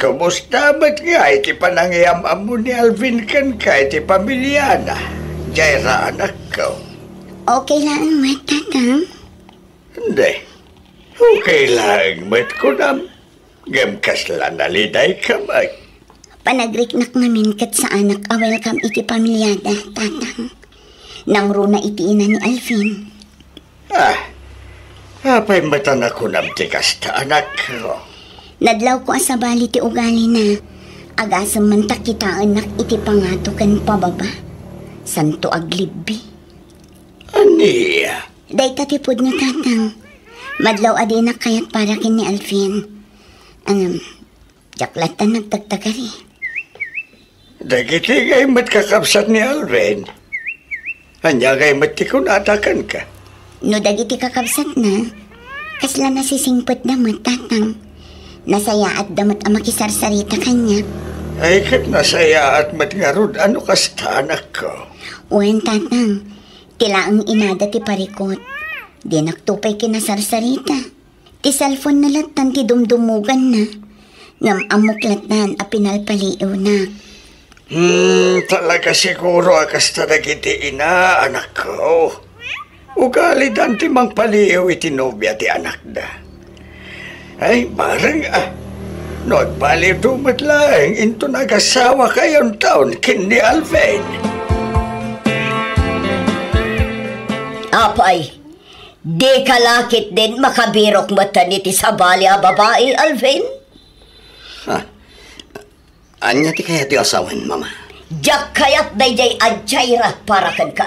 Kumusta ba't nga iti panangyayam mo ni Alvin kan ka iti pamilya na? Jaira anak ko. Okay lang, mat, tatang? Hindi. Okay lang, mat ko na. Gamkas lang naliday kamay. Panagriknak namin kat sa anak a welcome iti pamilyada, tatang. Nang runa iti ina ni Alvin. Apay matan ako namtikas ta anak ko. Nadlaw ko asabali ti ugali na. Agasam man takita anak iti pangato kan pababa. Santo aglibbi. Aniya? Day tatipod nga tatang. Madlaw adi na kayat para kin ni Alvin. Jaklatan nagtagtagari. Dagiti kay matkakapsat ni Alvin. Anya kay matikunatakan ka. No dagiti kakabsat na. Kasla nasisingpot damat tatang. Nasaya at damat ang makisarsarita kanya. Ay kat nasaya at matngarod ano kasta anak ko. Uwen tatang. Tila ang inada ti parikot. Di naktupay kinasarsarita. Ti cellphone na latan ti dumdumugan na. Ngam amuklatan a pinalpaliw na. Talaga siguro akasta nagiti ina anak ko. Ugali dan ti mang paliw iti nobya ti anak da. Ay barang nagpaliw tumat lang into nagasawa kayong taon kin ni Alvin. Apay, di kalakit din makabirok mata niti sabali a babae, Alvin? Anya ti kaya ti asawan, mama? Diyak kayat dayjay adjayra para kan ka.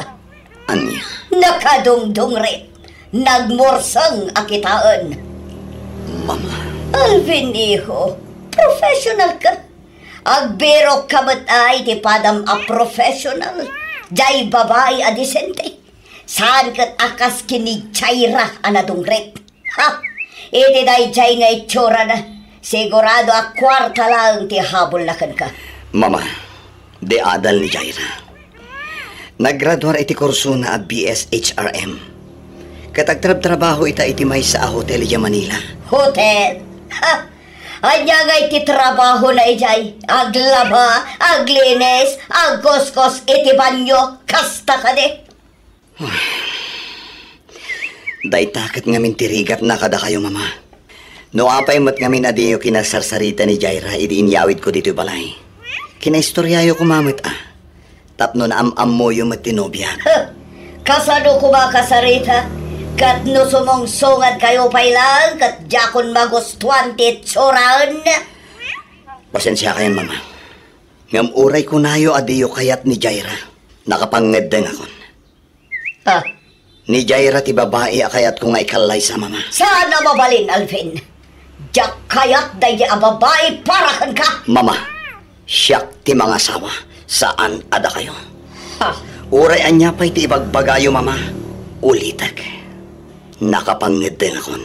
Anya? Nakadungdung rin. Nagmorsang akitaan. Mama? Alvin, iho, professional ka. Agbirok ka mat ay ti padam a professional. Jay babae a disente. Saan kat akas kini chayra anadungret? Ha? Iti dayjay nga itsura na. Sigurado a kwarta lang ti habol na ka. Mama, di adal ni Jaira. Naggraduar iti kurso na a BSHRM. Katagtrab-trabaho ita iti may sa hotel iya Manila. Hotel? Ha? Anya nga iti trabaho na ijay. Aglaba, aglinis, agkoskos iti banyo. Kasta ka de. Daytakat nga mintirigat na kada kayo, mama. No apay mat nga minadiyo kinasarsarita ni Jaira, iti inyawid ko dito balay. Kinaistoryayo ko mamit Tapno na am mo yung matinobyan. Kasano ko ba kasarita? Kat no sumong-sungad kayo pailang, kat jakon magustuhan titsuraan. Pasensya kayo, mama. Ngam uray ko nayo adiyo kayat ni Jaira. Nakapanged din akon. Ni Jaira ti babae akayat ko nga ikalay sa mama. Sana mabalin, Alvin. Jak kayat dahi a babae para kan ka. Mama, siyak ti mga asawa. Saan ada kayo? Uray anya pa'y ti ibagbagayo, mama. Ulitag. Nakapanged din akon.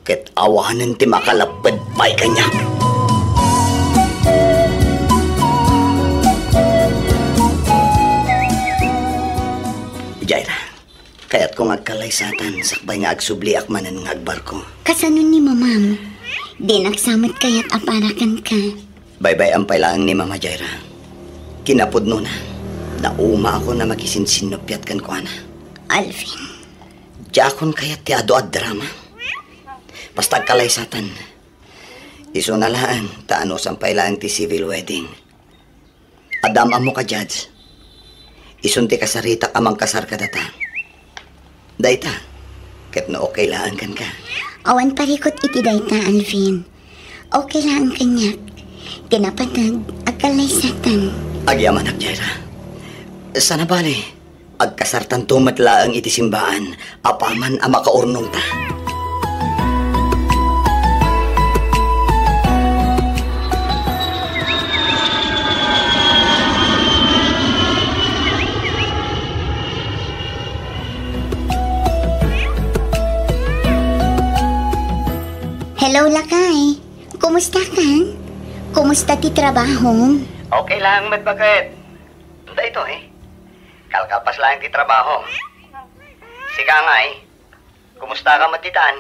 Ket awanan ti makalapad pa'y kanya. Jaira, kaya't kung agkalaysatan, sakbay nga agsubliak manan ng agbarko. Kasano ni mamam? Di nagsamot kaya't aparakan ka. Bye-bye ang pailaan ni Mama Jaira. Kinapod no na. Nauma ako na magisinsinopyat kan ko na. Alvin. Jakon kaya't ti ado at drama. Basta agkalaysatan. Iso na laan, taano sang pailaan ti civil wedding. Adam amo ka, Judge. Isunti kasarita amang kasar ka data. Dayta, ket no okay laan kan ka. Awan parikot iti dayta, Alvin. Okay laan kanyak. Kinapatag, agkalaysatan. Agyaman ak, Jaira. Sana bali, agkasartan tumatlaang iti simbaan, apaman ang makaurnong ta. Hello, Lakay. Kumusta ka? Kumusta ti trabaho? Okay lang, Madbagat. Tunda ito Kalkapas lang ti trabaho. Sika nga Kumusta ka matitan?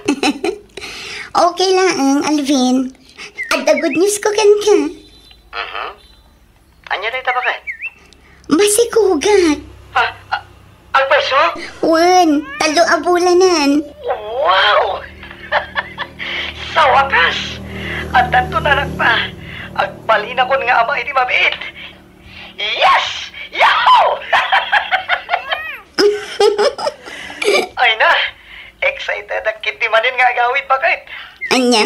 Okay lang, Alvin. At the good news ko kan ka. Anya na bakit? Masikugat. Ha? Alperso? Wan, talo abulanan. Wow! Sa wakas! At tanto na lang pa, agbalina ko nga ama iti mabit. Yes! Yahoo! Ay na, excited ang kiti manin nga agawid bakit? Anya?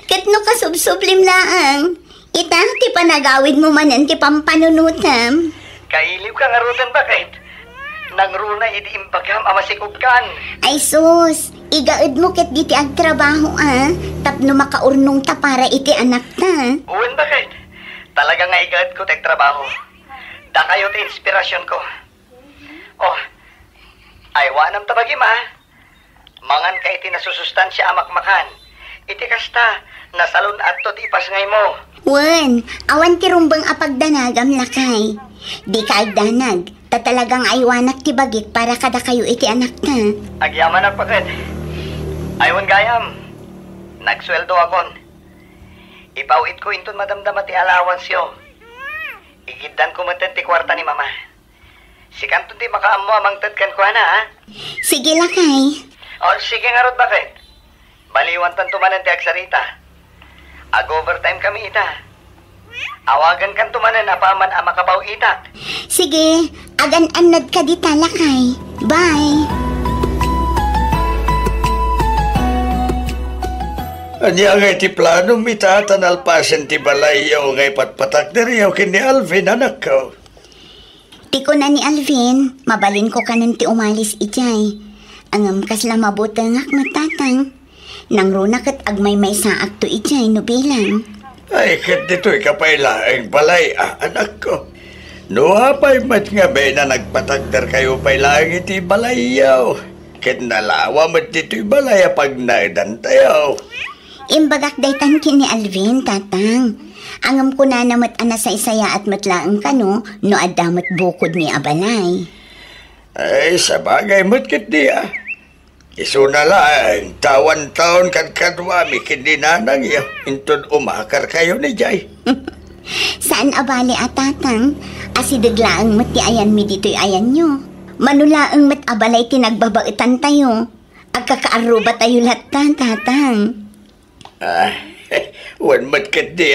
Katno ka subsublim laang. Ita, ti panagawid mo manan ti pampanunutam. Kailiw ka nga rutan bakit? Nang runa iti imbagam amasikubkan. Ay sus, igaad mo ket di ti agtrabaho tapno makaurnong ta para iti anak ta. Uwan bakit? Talaga nga igad ko tek trabaho. Da kayo ti inspirasyon ko. Oh, ay wanam tabagi ma. Mangan ka iti nasusustansya amakmakan. Iti kasta, nasalun adto ti ipasngay mo. Wan, awan ti rumbang apagdanagam lakay. Di ka agdanag, talagang aywanak ti bagik para kada kayo iti anak ta. Agyaman ang pakit. Aywan gayam. Nagsweldo akon. Ipawit ko inton madamdama ti allowance yo. Igiddan ko man ti kwarta ni mama. Si kanton ti makaammo amang tadkan ko ha? Sige lakay. O sige nga rod bakit? Baliwan tan tumanan ti agsarita. Ag-overtime kami ita. Awagan kan tumanan apaman ang makabaw itak. Sige, agan-anad ka di talakay. Bye. Anya nga iti plano mitatan alpasen ti balayaw nga ipatpatak diriyaw kini Alvin anak ko. Tiko na ni Alvin, mabalin ko kanan ti umalis ijay. Angam kasla mabutangak matatang. Nang runa kat agmay may saak to ijay no bilang. Ay, kat dito'y kapailaang balay, anak ko. No, apay mat nga ba na nagpatagdar kayo pailaang iti balayaw. Kat nalawa mat dito'y balaya pag naidan tayo. Imbagak daytan kini Alvin, tatang. Angam ko na namat ana sa isaya at matlaang kano, no adamot bukod ni abalay. Ay, sa bagay mat kat di Isu na lang, tawan-taon kadwami kindinanang iyo. Intod umakar kayo ni Jay. Saan abali atatang? Asidaglaang mati ayan mi dito'y ayan nyo. Manulaang mat abalay tinagbabaitan tayo. Agkakaaruba tayo latan, tatang. Wan mat kat di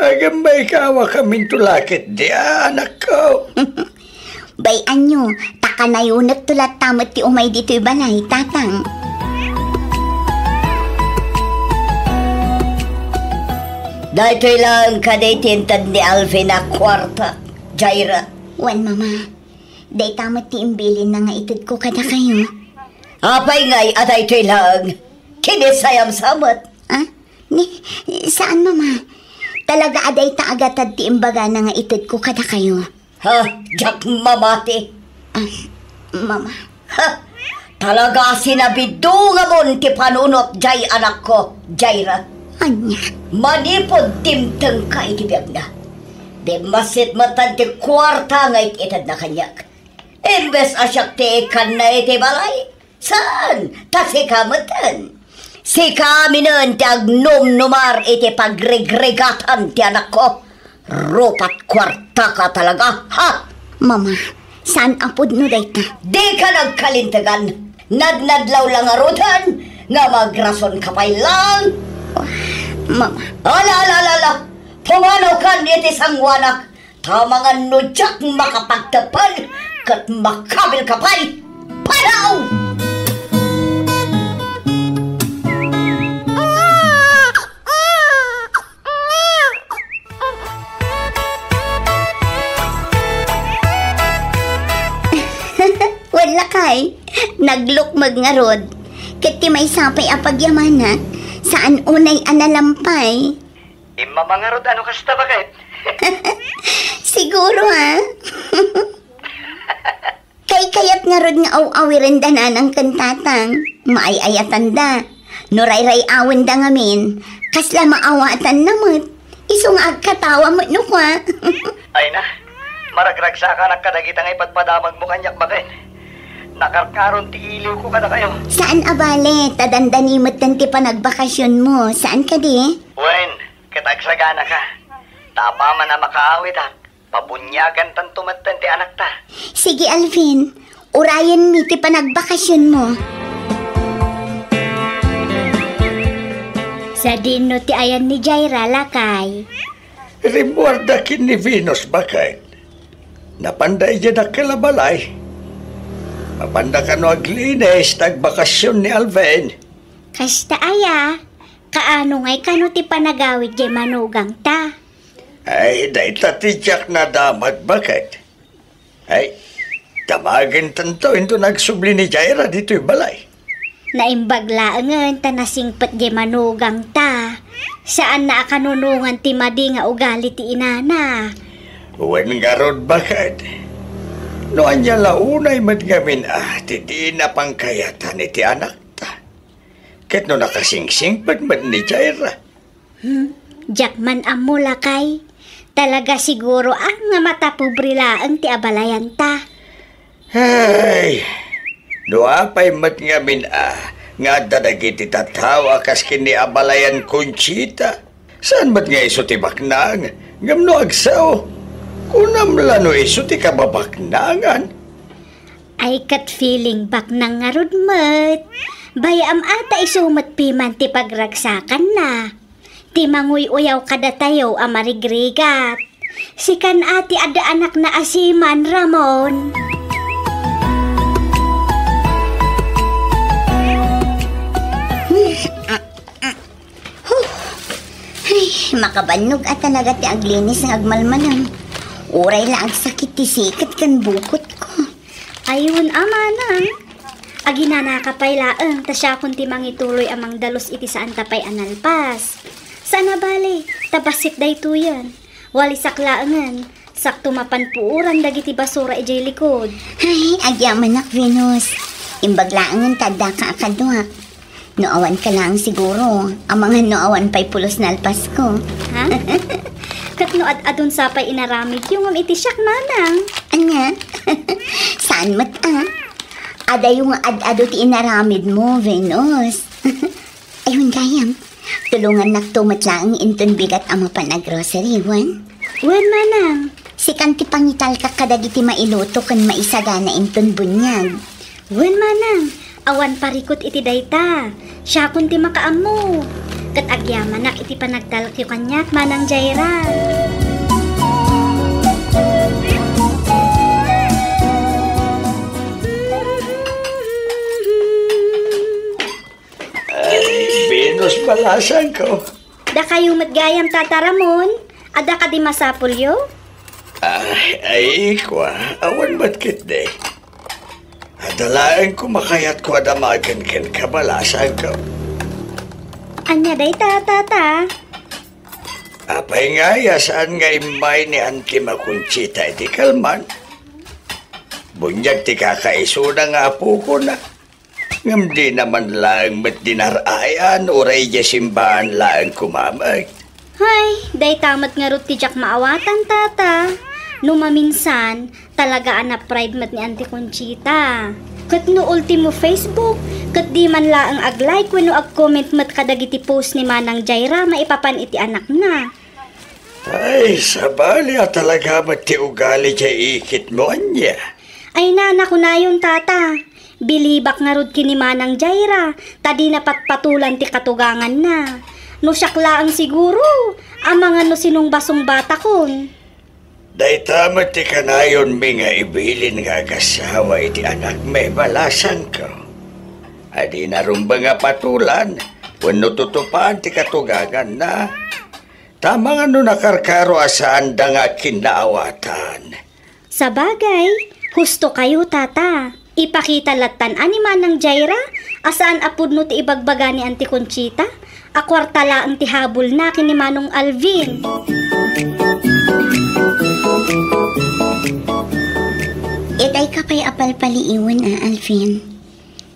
Agambay kawa kaming tulakit di anak ko. Bayan nyo, takanayunat tulat tamat ti umay dito'y balay, tatang. Dahil lang kaday tintad ni Alvin na kwarta, Jaira. Wan, mama. Day tamat ti imbilin na nga itid ko kada kayo. Apay ngay atay to'y lang. Kinisayam samat. Saan, mama? Talaga aday ta agatad ti imbaga na nga itid ko kada kayo. Ha? Jak mamati. Mama. Ha? Talaga sinabido nga mon ti panunot jay anak ko, Jaira. Anya? Manipod timteng ka itibiyag na. Di masit matan ti kwarta nga ititad na kanyak. Imbes asyak ti ikan na iti balay. Saan? Ta si kamatan. Si kami nun ti agnom-numar iti pagregregatan ti anak ko. Rupat kwarta ka talaga, ha? Mama, saan apod no dayta? Di ka nagkalintagan. Nadnadlaw lang arutan, nga magrason ka pa'y lang. Mama. Ala. Pumanaw ka niti sangwanak. Tamangan nudyak makapagtapan, kat makabil ka pa'y. Panaw! Wala kay, naglukmag nga rod. Kati may sapay apagyamana, saan unay analampay? Imamangarod ano kasta bakit? Siguro Kay kayat nga rod nga aw-awirin da na ng kantatang. Maayayatan da. Nuray-ray awan da ngamin. Kasla maawatan namot. Iso nga agkatawa mo no kwa. Ay na, maragragsa ka nagkadagitang ipagpadamag mo kanyak bakit? nakarkaron ti iliw ko kada kayo. Saan abale? Tadandanimot tan ti panagbakasyon mo. Saan ka di? Wen, katagsagana ka. Tapa man na makaawit ha. Pabunyagan tan tumatan ti anak ta. Sige Alvin, urayan mi ti panagbakasyon mo. Sa dino ti ayan ni Jaira lakay. Rimuarda kin ni Venus bakit? Napanday dyan ang kalabalay. Mapanda ka no aglinis, nagbakasyon ni Alvin. Kasta aya, kaano ngay kano ti panagawid jay manugang ta? Ay, dahi tatidyak na damag bakit? Ay, damagin tanto, ito nagsubli ni Jaira dito'y balay. Naimbaglaangan ta nasingpat jay manugang ta. Saan na akanunungan ti madi nga ugali ti inana? Uwan nga rod bakit? Noan niya launay madgamin ti di na pangkayatan iti anak ta. Ket no nakasingsing pagmad ni Jaira. Jakman amo lakay. Talaga siguro ang nga matapobrilaan ti abalayan ta. Ay, doapay matngamin nga dadagiti tatawa kas kini abalayan Conchita. Saan mat nga iso ti baknang? Ngamno agsaw. Kunam lano iso ti kababaknangan. Ay kat feeling baknang nga rudmat. Bayam ata isumat piman ti pagragsakan na. Ti manguy-uyaw kada tayo amarigrigat. Sikan ati ada anak na asiman, Ramon. Ay, makabanog at talaga ti aglinis ng agmalmanam. Uray lang sakit ti sikat kan bukot ko. Ayun, ama nang. Aginana kapay laang, tasya kun ti mangituloy amang dalos iti saan tapay analpas. Sana bali, tabasit day tuyan. Walisak laangan, sakto mapanpuuran dagiti basura ijay likod. Ay, agyaman nak Venus. Imbag laangan tada ka akaduak. Noawan ka lang siguro. Ang mga noawan pa'y pulos na alpas ko. Ha? Kat no ad-adun sapay inaramid yung iti siyak manang. Anya? Saan mat Ada yung ad-ado ti inaramid mo, Venus. Ayun gayam. Tulungan naktumat lang inton bigat ang mapanagrocery, Wan. Wan manang. Sikan ti pangital ka kadagiti mailuto kan maisagana inton bunyag. Wan manang. Awan parikot iti dayta. Siya kun ti makaamo. Kat agyaman nak iti panagtalak yung kanyak manang Jaira. Venus balasan ko. Da kayo matgayam Tata Ramon? Ada ka di masapulyo? Ay, kwa. Awan ba't de. Adalaan ko makayat ko adamagan ken kabalasan ko. Anya day tata? Apay nga ya saan nga imay ni Auntie Makunchita iti kalman. Bunyag ti kakaisuna nga po ko na. Ngam di naman lang mat dinarayan oray di simbahan lang kumamay. Hay, day tamat nga rut ti jak maawatan tata. Numaminsan, talaga anak pride mat ni Auntie Conchita. Kat no ultimo Facebook, kat di man laang ag-like wenno ag-comment mat kadagiti post ni Manang Jaira maipapan iti anak na. Ay, sabali talaga mat ti ugali di ikit mo anya. Ay nana ko na yun tata. Bilibak nga rod kini Manang Jaira, tadi na patpatulan ti katugangan na. No syaklaan siguro, ang mga no sinong basong bata kon. Day tamat ti kanayon mi nga ibilin nga kasawa iti anak may balasan ko. Adi narumba nga patulan, wano tutupaan ti katugangan na. Tama nga no nakarkaro asaan da nga kinaawatan. Sa bagay, husto kayo tata. Ipakita latan ani Manang Jaira, asaan apud no ti ibagbaga ni Auntie Conchita, akwartala ang ti habol na kini Manong Alvin. Itay ka pa'y apalpaliiwan Alvin.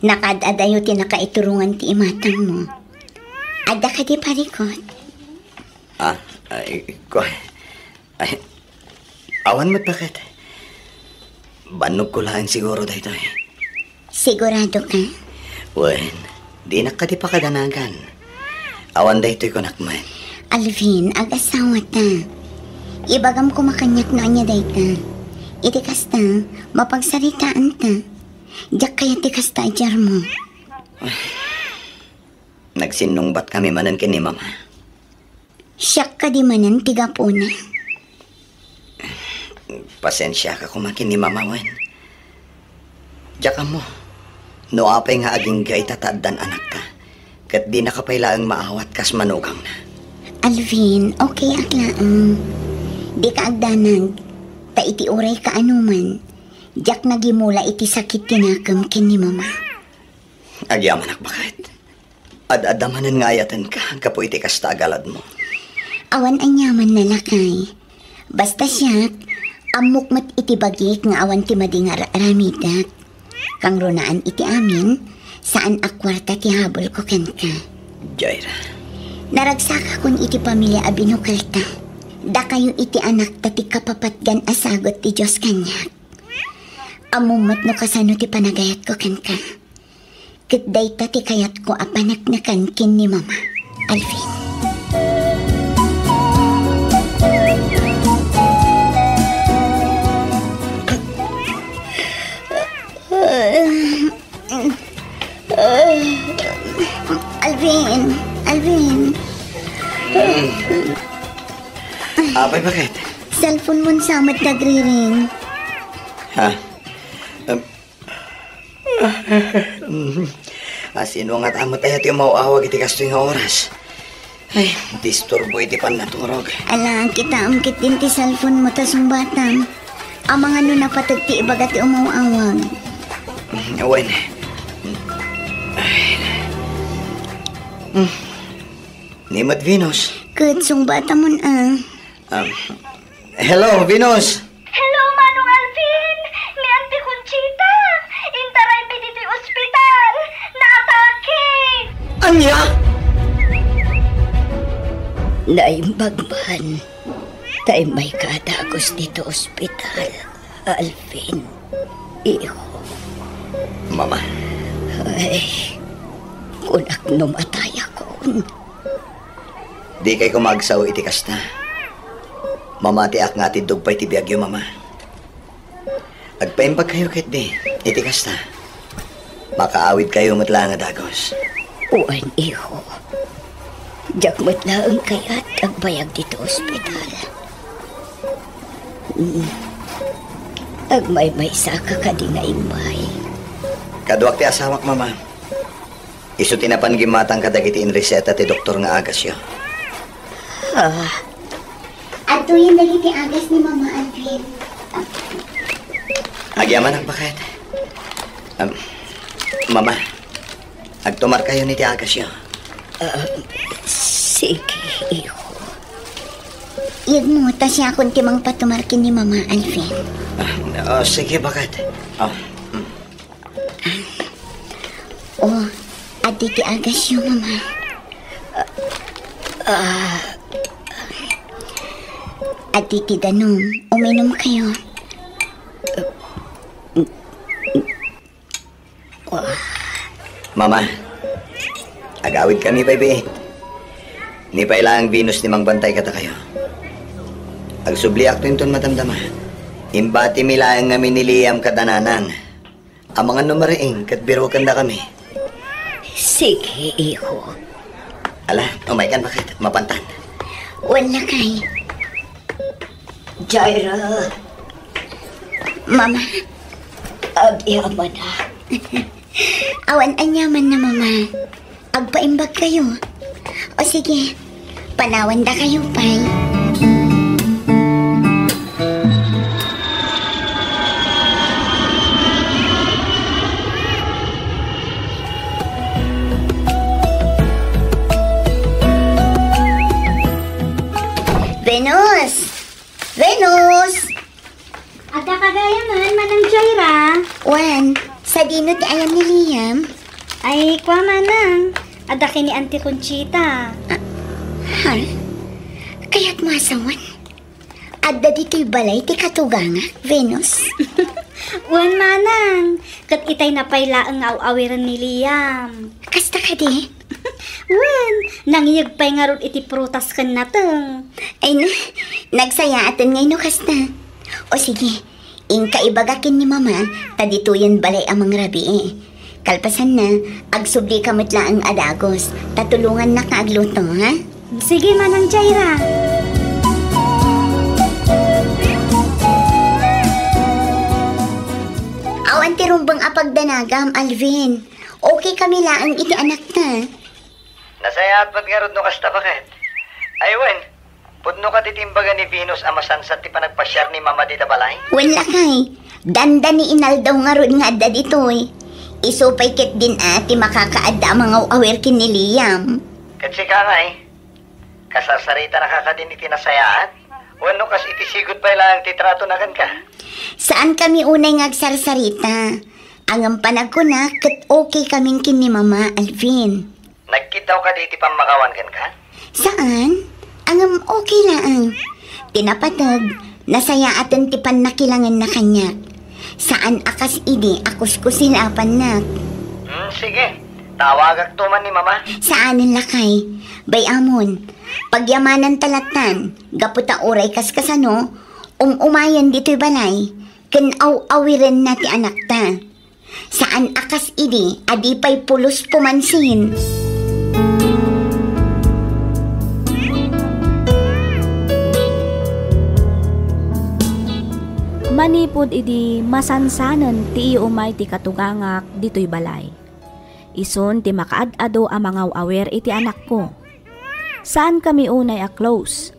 Nakadadayo ti nakaiturungan ti imatang mo. Ada ka di parikot. Awan mo't bakit? Banog ko lang siguro dahito eh. Sigurado ka? Wen, di na ka di pa kadanagan. Awan da ito'y kunakman. Alvin, ag-asawa ta. Ibagam ko makanyak na anya day ta. Iti kasta, mapagsaritaan ta. Diyak kaya ti kasta ajar mo. Nagsinungbat kami manan kini mama. Siyak ka di manan tiga po na. Pasensya ka kumakin ni mama Wen. Diyak ka mo. No apay nga aging gay tataddan anak ka. Kat di nakapailaang maawat kas manugang na. Alvin, okay aklaan. Di ka agdanag. Ta iti uray ka anuman. Diyak nagimula iti sakit tinakam kin ni mama. Agyaman anak bakit? Ad-adamanan nga ayatan ka. Kapo iti kasta agalad mo. Awan anyaman na lakay. Basta siya, amok mat iti bagik nga awan ti madingar ramidak. Kang runaan iti amin, saan akwarta ti habol ko ken ka. Jaira. Naragsaka kun iti pamilya abinukal ta. Da kayo iti anak ta ti kapapatgan asagot ti Diyos kanyak. Amumat no kasano ti panagayat ko ken ka. Kitday ta ti kayat ko apanaknakan kin ni mama. Alvin. Alvin. Abay, bakit? Cellphone mo samat nagre-ring. Ha? Sino nga tamot ay ati mauawag iti kasto nga oras? Ay, disturbo iti pan naturog. Ala, kita amkit din ti cellphone mo tasong batang. Amang ano na patagti ibagat ti umawawag. Wen. Nimot Venus. Kutsong bata mo na. Hello, Venus. Hello, Manong Alvin! Ni Auntie Conchita! Intaray mi dito'y ospital! Naatake! Anya? Naimbagman. Tay may kadagos dito ospital. Alvin. Iho. Mama. Ay. Kunak numatay ako. Di kay kumagsaw iti kasta. Mamati ak nga ti dugpay ti biyagyo, mama. Agpaimbag kayo kit di, iti kasta. Makaawid kayo matla nga dagos. Uwan, iho. Diyak matlaang kaya't agbayag dito ospital. Agmay-may saka ka di nga imbay. Kaduak ti asawak, mama. Isu tinapan gimatang kadagiti in reseta ti doktor nga agasyo. At tuyin dali ti agas ni Mama Alvin. Agyaman ang bakit. Mama, agtumar kayo ni ti agasyo. Sige, iho. Iyag mo, ta siya akong timang patumarkin ni Mama Alvin. Sige, bakit? At di ti agas yung Mama. At di ti danom, uminom kayo. Mama, agawid kami, baby. Ni pa ilang Venus ni mangbantay kata kayo. Agsubliak tinton matamdama. Imbati milaang nga miniliyam kadananan. Ang mga numaraing katbiro kanda kami. Sige, iho. Ala, umay kan bakit? Mapantan. Wala kay. Jaira, Mama, agyaman na. awan anyaman na Mama. Agpaimbag kayo. O sige, panawan da kayo, pay. Venus! Venus! Ada kagayaman, Manang Jaira. Wan, sa dino ti ayam ni Liam. Ay, kwa Manang. Ada kini Auntie Conchita. Ha? Kaya't masawan. Adda dito'y balay ti katuganga, Venus. Wan manang, kat itay na payla ang awawiran ni Liam. Kasta ka di? Wan, nangiyag pay nga ron iti prutas kan natang. Ay na, nagsayatan ngayon no kasta. O sige, ingka ibagakin ni mama, tadituyan balay amang rabi eh. Kalpasan na, agsubli kamot lang ang adagos. Tatulungan na kaagluto, ha? Sige manang Jaira. Awan ti rumbang apagdanagam, Alvin. Okay kami laang iti anak na. Nasaya at ba't nga ron no kasta bakit? Aywan, pudno ka titimbaga ni Venus amasansat ti panagpasyar ni Mama Dita Balay? Wala kay. Danda ni Inaldaw nga ron nga adda ditoy. Isupay kit din ati makakaadda mga awir kin ni Liam. Kasi ka nga kasarsarita na kakadin iti nasayaan? Wano kas itisigot pa ilang titrato na kan ka? Saan kami unay ngagsarsarita? Ang panag ko na, kat okay kaming kin ni Mama, Alvin. Nagkitaw ka di iti pamakawan kan ka? Saan? Ang okay lang. Tinapatag, nasaya atan ti nakilangan na kanya. Saan akas idi, akos ko sinapan na. Sige, tawagak tuman ni Mama. Saanin lakay? Bayamon, pagyamanan talatan, gaputa uray kaskasano, umayan dito'y balay, ken awiren na ti anak ta. Saan akas idi, adipay pulos pumansin. Manipod idi masansanan ti umay ti katugangak dito'y balay. Ison ti makaad-ado ang mga awer iti anak ko. Saan kami unay a close?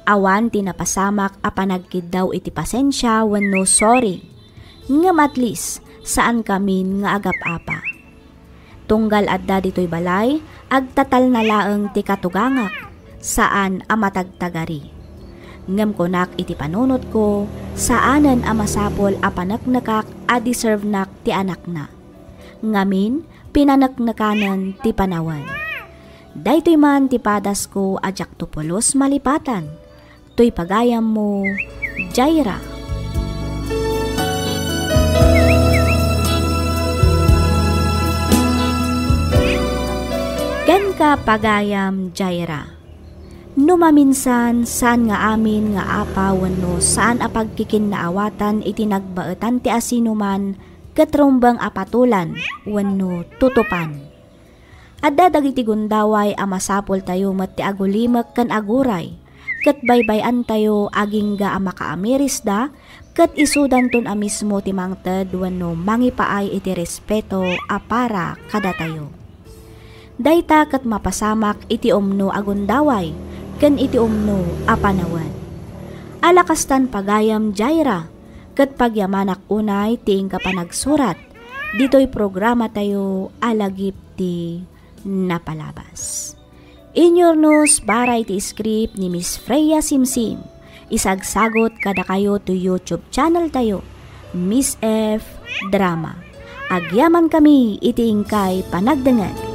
Awan ti napasamak a panagkid daw iti pasensya wenno sorry. Ngam at least saan kami nga agap-apa. Tunggal adda dito'y balay, agtatal na laeng ti katugangak, saan a matagtagari. Ngam konak iti panunot ko, saanan a masapol a panaknakak a deserve nak ti anak na. Ngamin, pinanaknakanan ti panawan. Daytoy man ti padas ko ajak tupulos malipatan. To'y pagayam mo, Jaira. Ken ka pagayam, Jaira. Numaminsan, saan nga amin nga apa wenno saan apagkikin na awatan iti nagbaetan ti asinuman katrumbang apatulan wenno tutupan. Adda dagiti gundaway a masapol tayo met ti agulimek ken aguray ket baybayan tayo aging ga a makaamiris da ket isudan ton a mismo ti mangted wenno mangipaay iti respeto a para kada tayo. Dayta ket mapasamak iti umno a gundaway ken iti umno a panawan. Alakastan pagayam, Jaira, ket pagyamanak unay tiing ka pa nagsurat. Dito'y programa tayo alagip ti napalabas. Inyornos baray ti script ni Miss Freya Simsim. Isagsagot kada kayo to YouTube channel tayo, Miss F Drama. Agyaman kami itiing kay panagdangag.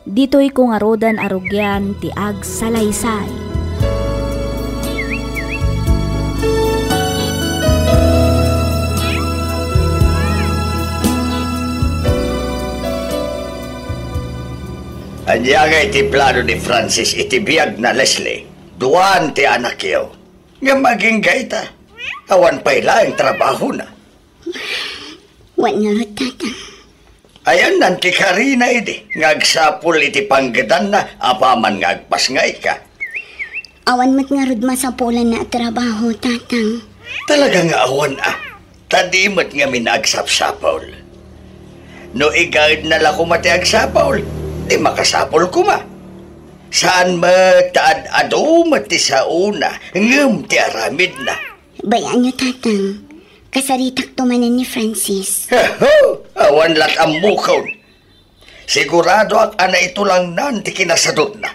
Dito'y kung arodan arugyan ti ag salaysay. Anya nga iti plano ni Francis iti biyag na Leslie. Duwan ti anak yaw. Nga maging gaita. Awan pa ila ang trabaho na. Wan nga ron, tatang. Ayan nanti Karina iti. Ngagsapul iti panggadan na apaman ngagpasngay ka. Awan mat nga rod masapulan na trabaho, tatang. Talaga nga awan Tadimot nga minagsapsapol. No igad na lako mati agsapol, di makasapol ko ma. Saan magtaad-ado mati sa una, ngam ti aramid na. Bayaan nyo, tatang. Kasaritak tumanin ni Francis. Awan lat ang mukaw. Sigurado ak ana ito lang nanti kinasadot na.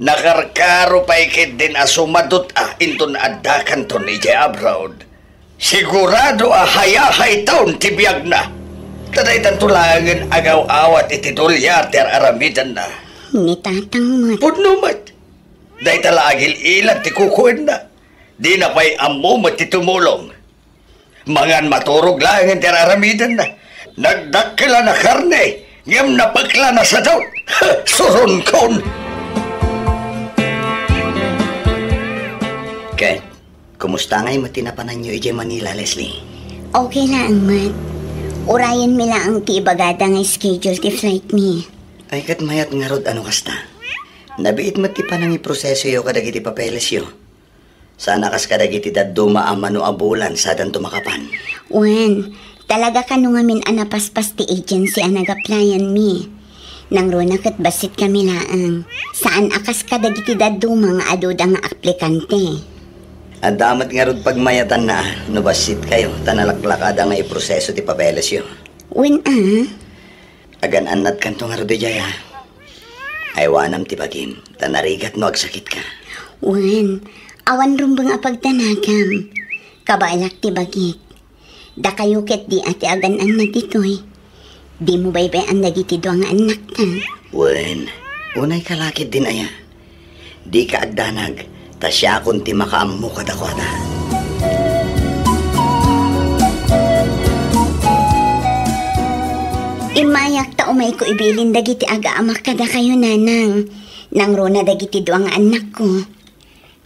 Nakarkaro pa ikit din asumadot inton addakan to ni Jay Abroad. Sigurado hayahay taon tibiyag na. Taday tantulangan agaw-awat iti dolyar ter aramidan na. Ni tatang mat. Pudnumat. Day talagil ilan ti kukuin na. Di na pa'y amo mat ti tumulong. Mangan maturog lang ter aramidan na. Nagdakila na karne. Ngam napakla na sa daw. Suron kon. Kat, kumusta nga'y matinapanan nyo ije Manila, Leslie? Okay lang, mat. Urayan mi lang ang tiibagada nga schedule ti flight mi. Ay kat mayat nga rod ano kasta. Nabiit mati pa nang iproseso yo kadagiti papeles yo. Sana kas kadagiti daduma ang manuabulan sa dan tumakapan. Wan, talaga ka nung amin anapaspas ti agency ang nag-applyan mi. Nang rona kat basit kami laang. Saan akas kadagiti daduma nga aduda nga aplikante. At damat nga rod pagmayatan na, nubasit kayo, tanalaklakada nga iproseso ti papeles yo. Wen Agan-anat kanto nga rod jaya. Ay wanam ti bagim, tanarigat no agsakit ka. Wen, awan rumbang apagtanagam. Kabalak ti bagik. Da kayo ket di ati agan-an na ditoy. Di mo baybayan dagiti doang anak ta. Wen, unay kalakit din aya. Di ka agdanag. Tasya kung ti makaammo kadakwada. Imayak ta umay ko ibilin dagiti aga-amak kada kayo nanang. Nang rona dagiti doang anak ko.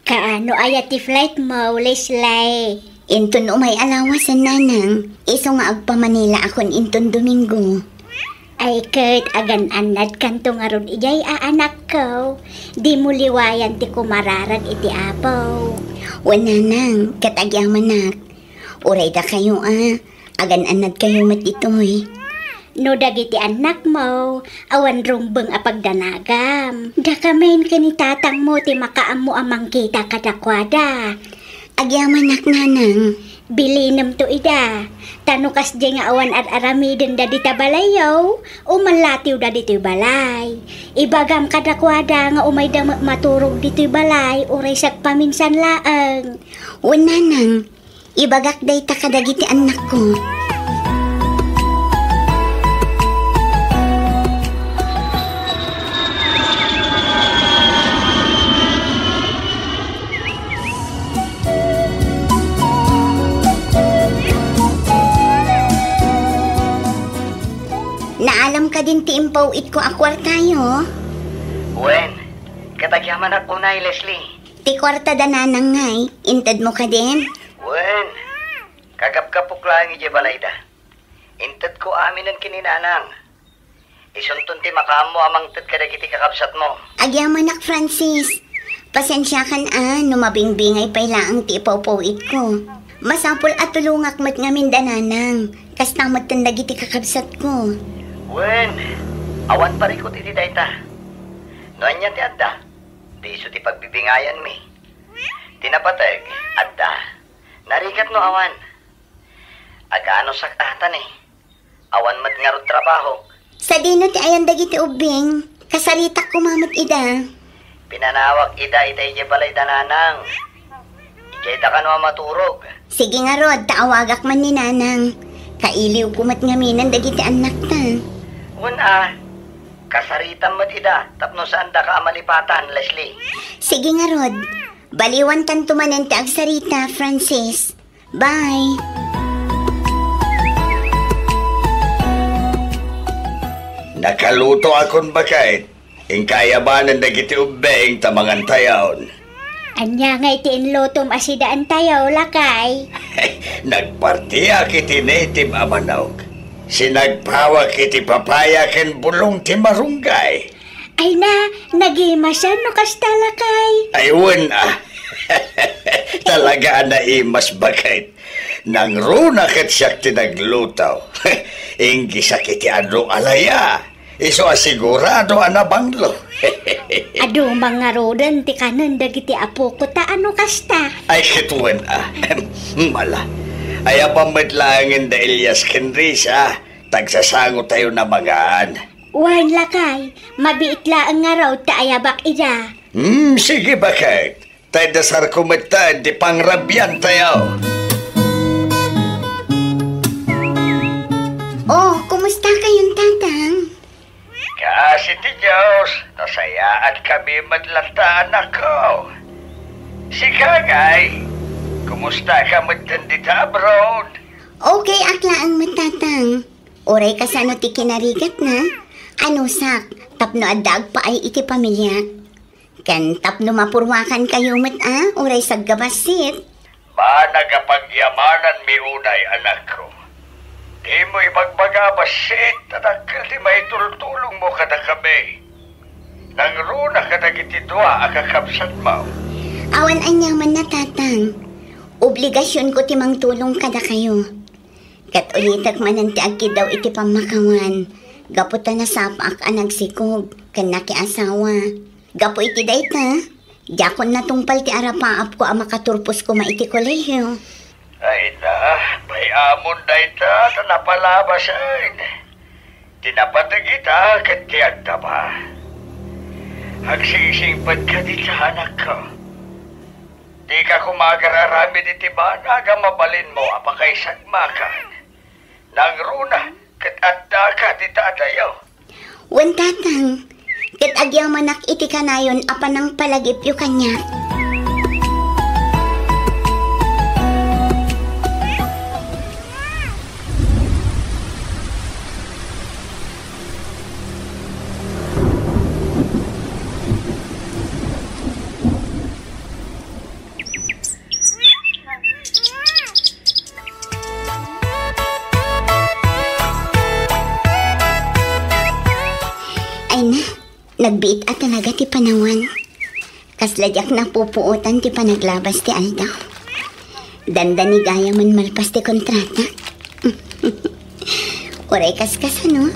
Kaano ayat ti flight mo, Leslie? Inton umay alawasan nanang. Iso nga agpa Manila akon inton Domingo. Ay Kurt, agan-anad kanto nga ron ijay anak ko. Di mo liwayan ti kumararan iti apaw. Wananang, katagyamanak. Uray da kayo agan-anad kayo matitoy. No dagiti anak mo, awan rumbeng apagdanagam. Da kamain ka ni tatang mo ti makaammo amang kita kadakwada. Agyamanak nanang. Bilinam to ida. Tanukas di nga awan at aramiden da di tabalayaw, umalatiw da dito'y balay. Ibagam kadakwada nga umay da maturog dito'y balay, uray sak paminsan laang. Wananang, ibagak day ta kadagiti anak ko. Naalam ka din ti impaw it ko akwar tayo. Wen, katagyaman ako na Leslie. Ti kwarta da nanang ngay, intad mo ka din. Wen, kagapkapok lang ije balayda. Intad ko amin ang kininanang. Isuntun ti makaamo amang tad kadagiti kakabsat mo. Agyamanak Francis, pasensya kan numabingbingay pa ilaang ti ipaw it ko. Masapol at tulungak mat ngamin da nanang, kastamot tandagi ti kakabsat ko. Wen, awan parikot iti dayta. Noan yan ti adda, di iso ti pagbibingayan mi. Tinapatag, adda, narigat no awan. Agaano saktatan awan mat nga rod trabaho. Sa dino ti ayan dagiti ubing, kasaritak kumamat ida. Pinanawag ida ije balay dananang. Ijay da ka no maturog. Sige nga rod, taawagak man ni nanang. Kailiw kumat ngaminan dagiti anak ta. Kasaritan mat ida, tapno saan da ka malipatan, Leslie. Sige nga rod, baliwan tan tumanen ti agsarita, Francis. Bye! Nakaluto akon bakit? Ing kayabanan na kiti ubeng tamangan tayaon. Anya nga itiinlutom asidaan tayo, lakay. Nagpartiya kiti native amanog. Sinagpawa kiti papaya ken bulong ti marunggay. Ay na, nagimasan no kasta, lakay. Ayun Talaga na imas bagay. Nang runa ket siya tinaglutaw. Inggi sa kiti adro alaya. Iso asigurado anabanglo. Ado mga rodan ti kanan dagiti apo ko ta ano kasta. Ay kituan Mala. Ay apamadlangin da Elias Kenrisa. Tagsasango tayo na magaan. Wan lakay, mabiit laang nga raw ta ayabak ida. Sige bakit? Tayo dasar kumita di pangrabyan tayo. Oh, kumusta kayong tatang? Kasi ti Diyos, nasayaan kami madlantaan ako. Si Kagay, kumusta ka magtandita abroad? Okay, akla ang matatang. Oray ka sa ano ti kinarigat na? Ano sak, tapno adag pa ay iti pamilya. Kan tapno mapurwakan kayo oray sa gabasit. Ba nagapagyamanan mi unay anak ko. Di mo ibagbagabasit, tanakal di may tultulong mo kada kami. Nang runa kada gitidwa akakapsat mo. Awan anyaman na tatang. Obligasyon ko timang tulong kada kayo. Kat ulitak mananti agki daw iti pamakawan. Gaputa na sapak anagsikog, kan nakiasawa. Gapo iti dayta. Jakon na tungpal ti arapaap ko ang makaturpos ko maiti kolehiyo. Ay na, may amon na ita na napalabasan. Tinapatagita kat kiyagda ba? Agsisingpad ka di sa anak ko. Di ka kumagararami di tiba naga mabalin mo apakay sagmakan. Nang runa, kat adda ka di tatayo. Wan tatang, kat agyamanak iti kanayon apanang palagip yu kanya. Ay na, nagbiit at talaga ti panawan. Kasladyak na pupuutan ti panaglabas ti Aldaw. Dandani gaya man malpas ti kontrata. Oray kaskas ano,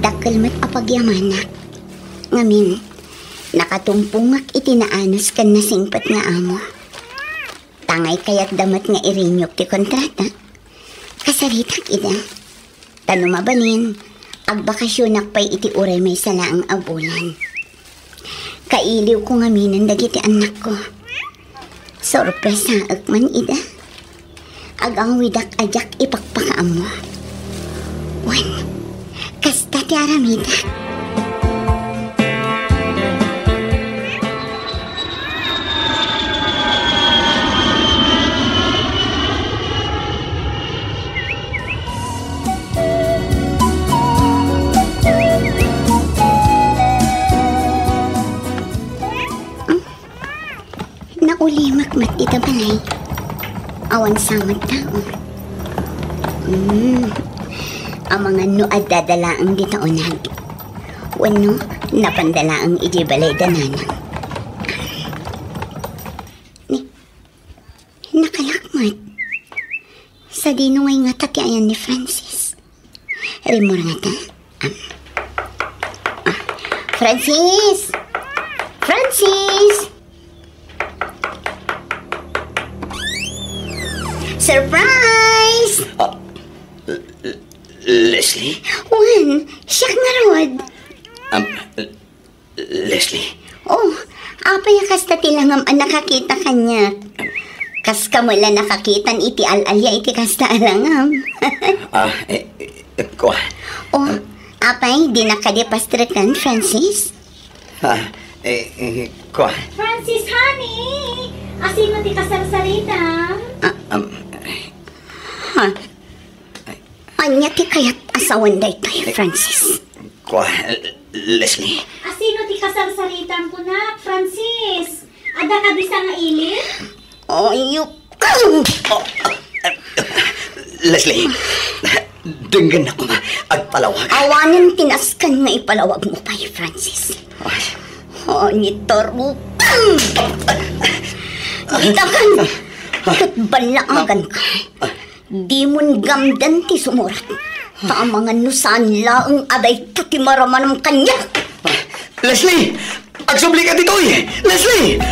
dakkel mat apagyamanak. Ngamin, nakatumpungak itinaanos kan nasingpat nga amo. Tangay kayat damat nga irinyok ti kontrata. Kasaritak ida. Tanumabalin, agbakasyonak pa'y iti uray may salaang abulan. Kailiw ko ngaminan dagiti anak ko. Sorpresa agman ida. Agang widak ajak ipakpakaam mo. Wan, kasta ti aramida. Naulimak mat ita balay. Awan samad tao. Ang mga nuad dadalaang ditaonag. Wano, napandalaang iji balay dananang. Nakalakmat. Sa dinungay nga tatyayan ni Francis. Rimor nga ta. Francis! Francis! Surprise! Leslie? Juan, siya nga rod. Leslie? Oh, apay kasta tilangam ang nakakita kanya. Kas kamula nakakitan iti alalya iti kasta alangam. Kuha. Oh, apay di nakadipastrekan, Francis? Kuha. Francis, honey! Asino ti kasarsarita? Anya ti kayat asawan day tayo, Francis. Kuha, Leslie. Asino ti pasarsaritan ko na, Francis. Ada ka di sa nga ilit? Ayok. Leslie, denggan ako nga agpalawag. Awanin tinaskan nga ipalawag mo pa, Francis. Nitaro. Itakan. Katbalaagan ka. Di mon gamdan ti sumurat. Tamangan no saan laang aday tatimaraman ng kanya. Leslie! Agsubli ka dito eh! Leslie!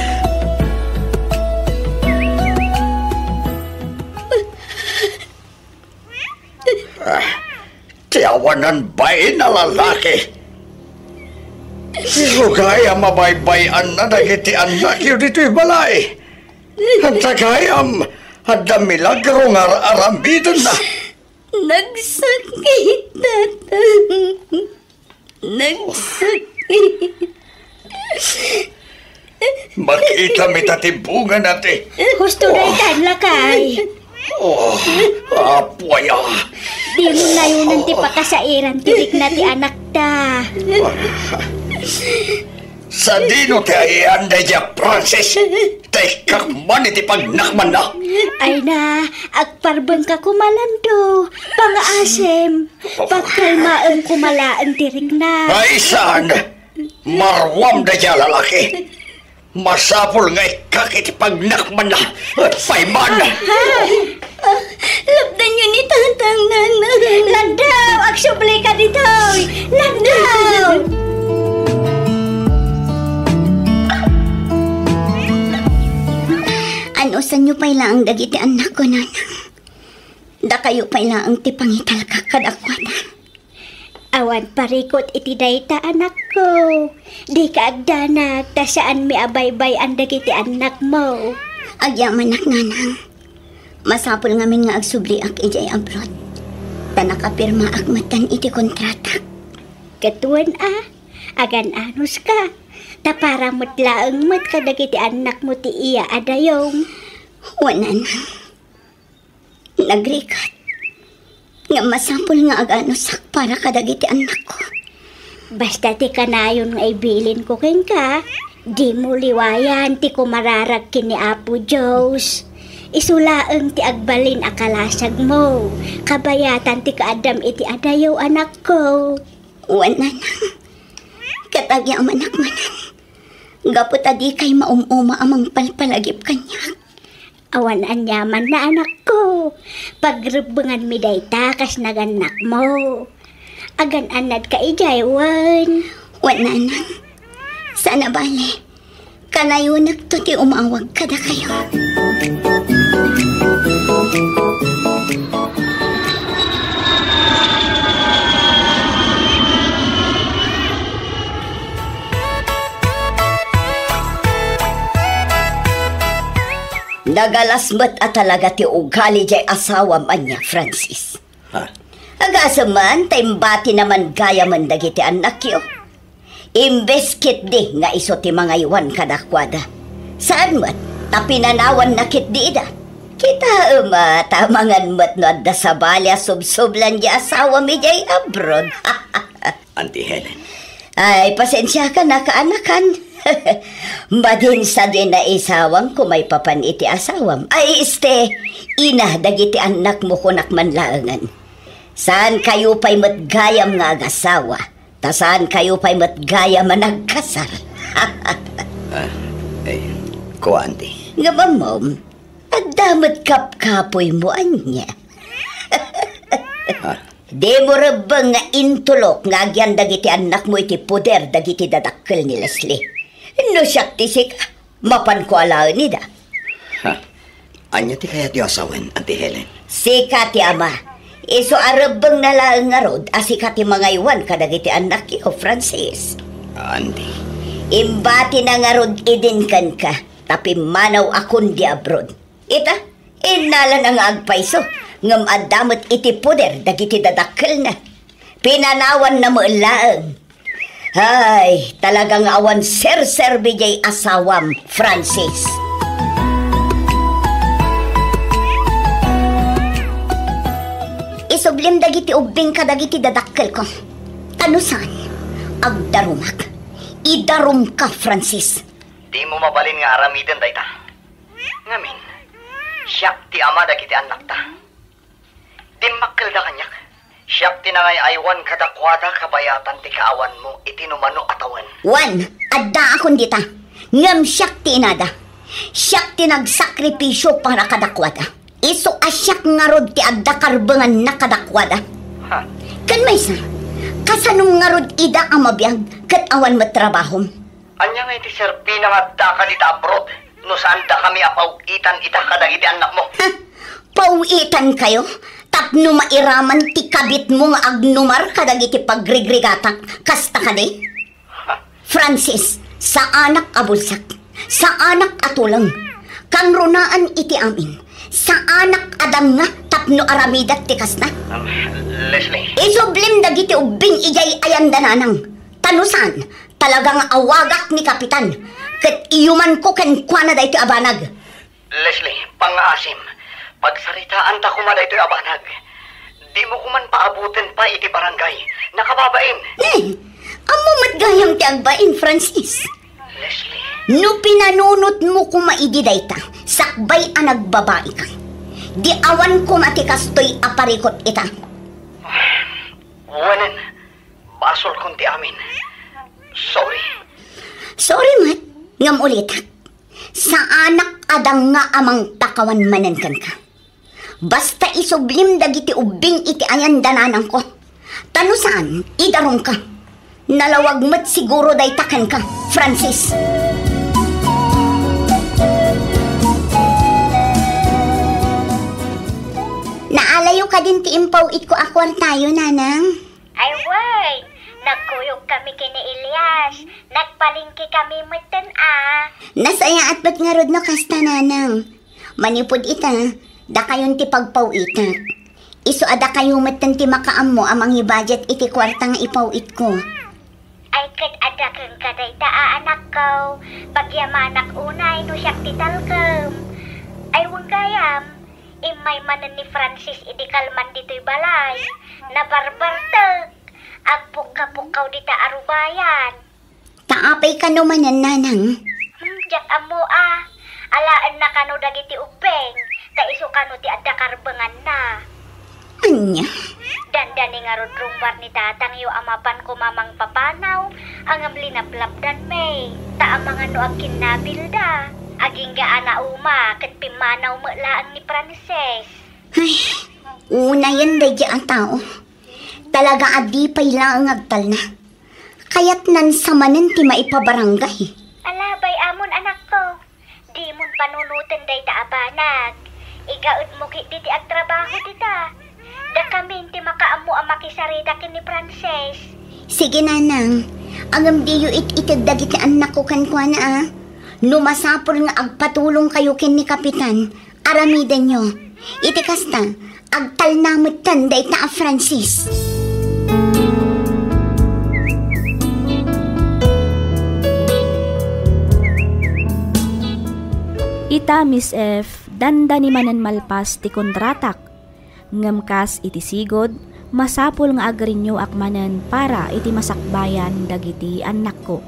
Tiyawanan ba'y na lalaki? Sugaya mabaybayan na dagiti anak yun dito'y balay. Ang tagayam, hada milagro nga arambidon na. Nagsakit, tatang. Nagsakit. Makita mi tatibungan natin. Gusto na itan lakay. Oh, apoy ah. Di mo na yun nanti pakasairan tirik na ti anak ta. Sa dino ti ayanday niya, Francis. Tekak man iti pagnakman na. Ay na, agparbang ka kumalando. Pangaasem. Pagkalmaan kumalaan tirik na. Ay saan? Marwam da niya lalaki. Masapol nga ikakiti pagnakman na. Payman. Labdan yun ni tatang nanay. Landaw! Agsubli ka dito! Landaw! Ano sa nyo pala ang dagiti anak ko, nanang? Da kayo pala ang tipangital ka kadakwada. Awan parikot iti dayta anak ko. Di ka agdanag, ta saan mi abaybay ang dagiti anak mo. Agyaman nak, nanang. Masapol ngamin nga agsubli ak ijay abroad. Ta nakapirma ak matan iti kontrata. Katuan agan anos ka. Ta para mutlaang mat kadagiti anak mo ti iya adayong. Wala na. Nagrikat. Nga masapol nga aganusak para kadagiti anak ko. Basta ti kanayon nga ibilin ko ken ka. Di mo liwayan ti kumararag kini Apo Diyos. Isulaang ti agbalin akalasag mo. Kabayatan ti kaadam iti adayaw anak ko. Wala na. Katagya manak manan. Gapot adi kay maumuma amang palpalagip kanya. Awan anyaman na anak ko. Pagrebengan mi dayta kas naganak mo. Agan anad ka ijaywan. Wala na. Sana bale. Kanayunak to ti umawag kada kayo. Nagalasmat at talaga ti ugali jay asawa man niya, Francis. Agasaman, taimbati naman gaya man dagiti anak yo. Imbes kit di nga iso ti mga iwan kadakwada. Saan mat? Tapinanawan na kit di da. Kita tamangan mat no adda sa balya subsublan di asawa mi jay abroad. Auntie Helen. Ay, pasensya ka na kaanakan. Badin sa din na isawang kumay papan iti asawam. Ay, ina dagiti anak mo kunak manlaangan. Saan kayo pa'y matgayam nga agasawa? Ta saan kayo pa'y matgayam managkasal? Ko, auntie. Nga ba, mom? Adamat kap-kapoy mo, anya. Di mo rabang nga intulok nga agyan dagiti anak mo iti puder dagiti dadakkel ni Leslie. No siyak tisik, mapan ko alaan nida. Anya ti kaya ti asawan, Auntie Helen? Sika ti ama, iso arabang nalaang nga rod, asika ti mga iwan kadagiti anak yo, Francis. Auntie. Imbati na nga rod idinkan ka, tapi manaw akon di abroad. Ita, inala na nga agpaiso, ngam adamot iti puder dagiti dadakkel na. Pinanawan na mo laang. Ay, talagang awan ser-serbi jay asawam, Francis. Isublim dagiti ubing ka dagiti dadakkel ko. Tanusan, agdarumak. Idarom ka, Francis. Di mo mabalin nga aramidan dayta. Ngamin, siyak ti ama dagiti anak ta. Di makkel da kanyak. Siyak ti nangay aywan kadakwada kabayatan ti kaawan mo itinumano atawan. Wan, adda akon dita. Ngam siyak ti inada. Siyak ti nagsakripisyo para kadakwada. Iso asyak nga rod ti adda karbengan na kadakwada. Ha? Kan may sa, kasanong nga rod ida ang mabiyag kat awan matrabahom. Anya nga iti serpi na nga da ka dita abroad. No saan da kami apawitan ita kadagiti anak mo. Ha? Pauitan kayo? Tapno mairaman ti kabit mo nga agnumar kadagiti pagrigrigatak. Kasta ka di? Francis, sa anak abulsak, sa anak atulang, kang runaan iti amin, sa anak adang nga tapno aramidat ti kasna. Leslie. Isublim dagiti ubing ijay ayan dananang. Tanusan, talagang awagak ni kapitan. Kat iyuman ko ken kuana da iti abanag. Leslie, pang-asim. Pagsaritaan ta kumada ito'y abanag. Di mo kuman paabutin pa iti barangay. Nakababain. Amo matgayam ti agbain, Francis. Leslie. No pinanunot mo kumaidi dayta, sakbay ang nagbabae ka. Di awan ko matikastoy aparikot ita. Wanan, basol kunti amin. Sorry. Sorry, Mat. Ngam ulitak. Sa anak adang nga amang takawan manankan ka. Basta isublim dagiti ubing iti ayan dananang ko. Tanusan, idarong ka. Nalawag mat siguro day takan ka, Francis. Naalayo ka din ti impaw it ko akwar tayo, nanang. Ay, way! Nagkuyog kami kini Elias. Nagpalingki kami matan Nasaya at ba't nga rod no kasta, nanang. Manipod ita, da kayon ti pagpawitak. Iso ada kayo matan ti makaam mo amang i-budget iti kwarta nga ipawit ko. Ay kat ada kang kaday anak ko. Pagyamanak unay no siyak titalkem. Ay gayam. Imay manan ni Francis idikalman dito'y balay. Nabarbartag. Agpuka-pukaw dita arubayan. Taapay ka numanan, nanang. Jak amo Alaan na kano dagiti ubeng. Ta iso kano ti adda karbengan na. Anya? Dandani nga rudrumbar ni tatang yu amapan ko mamang papanaw. Ang linaplapdan may. Ta amang ano ang kinabilda. Aging gaana uma kat pimanaw mo laang ni Frances. Ay, una yan day ang tao. Talaga adi pa'y laang agtal na. Kaya't nan samanin ti maipabarangay. Alabay amon anak ko. Di mon panunutan day ta abanag. Igaud mo kit diti agtrabaho dita. Da kami ti makaamu ang makisarita kin ni Frances. Sige, nanang. Agam diyo ititid dagiti anak ko kankwana Numasapol nga agpatulong kayo kin ni kapitan. Aramidan nyo. Iti kasta, agtal namut tanday ta Francis. Ita Miss F, danda ni manan malpas ti kontratak. Ngamkas iti sigod, masapol nga agrinyo akmanan para iti masakbayan dagiti anak ko.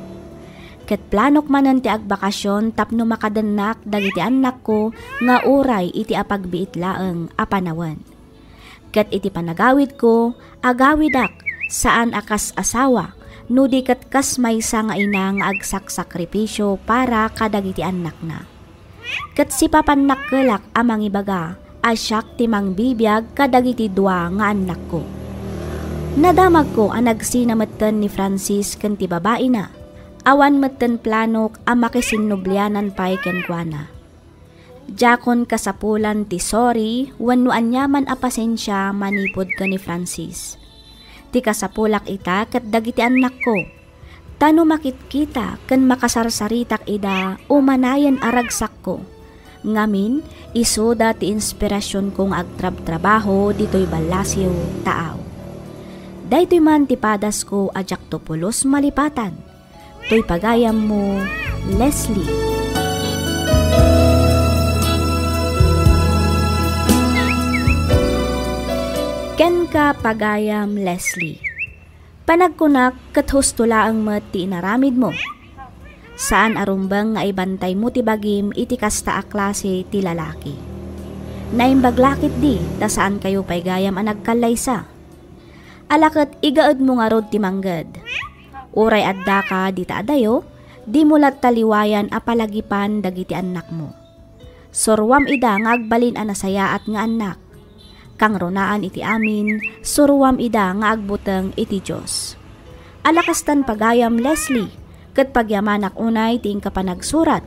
Ket planok manan ti agbakasyon tapno makadanak dagiti anak ko nga uray iti apagbiit laeng apanawan. Ket iti panagawid ko, agawidak saan akas asawa, no di ket kas maysa nga ina nga agsaksakripisyo para kadagiti anak na. Ket si papanak kelak amang ibaga, asyak ti mangbibiyag kadagiti dua nga anak ko. Nadamag ko ang nagsinametten ni Francis ken ti babae na. Awan metten planok ang makisinublianan pa'y kenkwana. Jakon kasapulan ti sorry, wenno anyaman a pasensya manipod ka ni Francis. Ti kasapulak ita ket dagiti anak ko. Tano makitkita ken makasarsaritak ida umanayan aragsak ko. Ngamin, isoda ti inspirasyon kong agtrab-trabaho dito'y balasyo taaw. Daytoy man ti padas ko ajak topulos malipatan. To'y pagayam mo, Leslie. Ken ka pagayam, Leslie. Panagkunak kat hustula ang met ti inaramid mo. Saan arumbang nga ibantay mo ti bagim iti kasta a klase ti lalaki. Naimbaglakit di ta saan kayo pay gayam ang nagkalaysa. Alakat igaad mo nga rod ti manggad. Uray adda ka di ta adayo, di mulat taliwayan a palagipan dagiti anak mo. Surwam ida nga agbalin a nasaya at nga anak. Kang ronaan iti amin, surwam ida nga agbuteng iti Diyos. Alakastan pagayam Leslie, kat pagyamanak unay tiing kapanagsurat,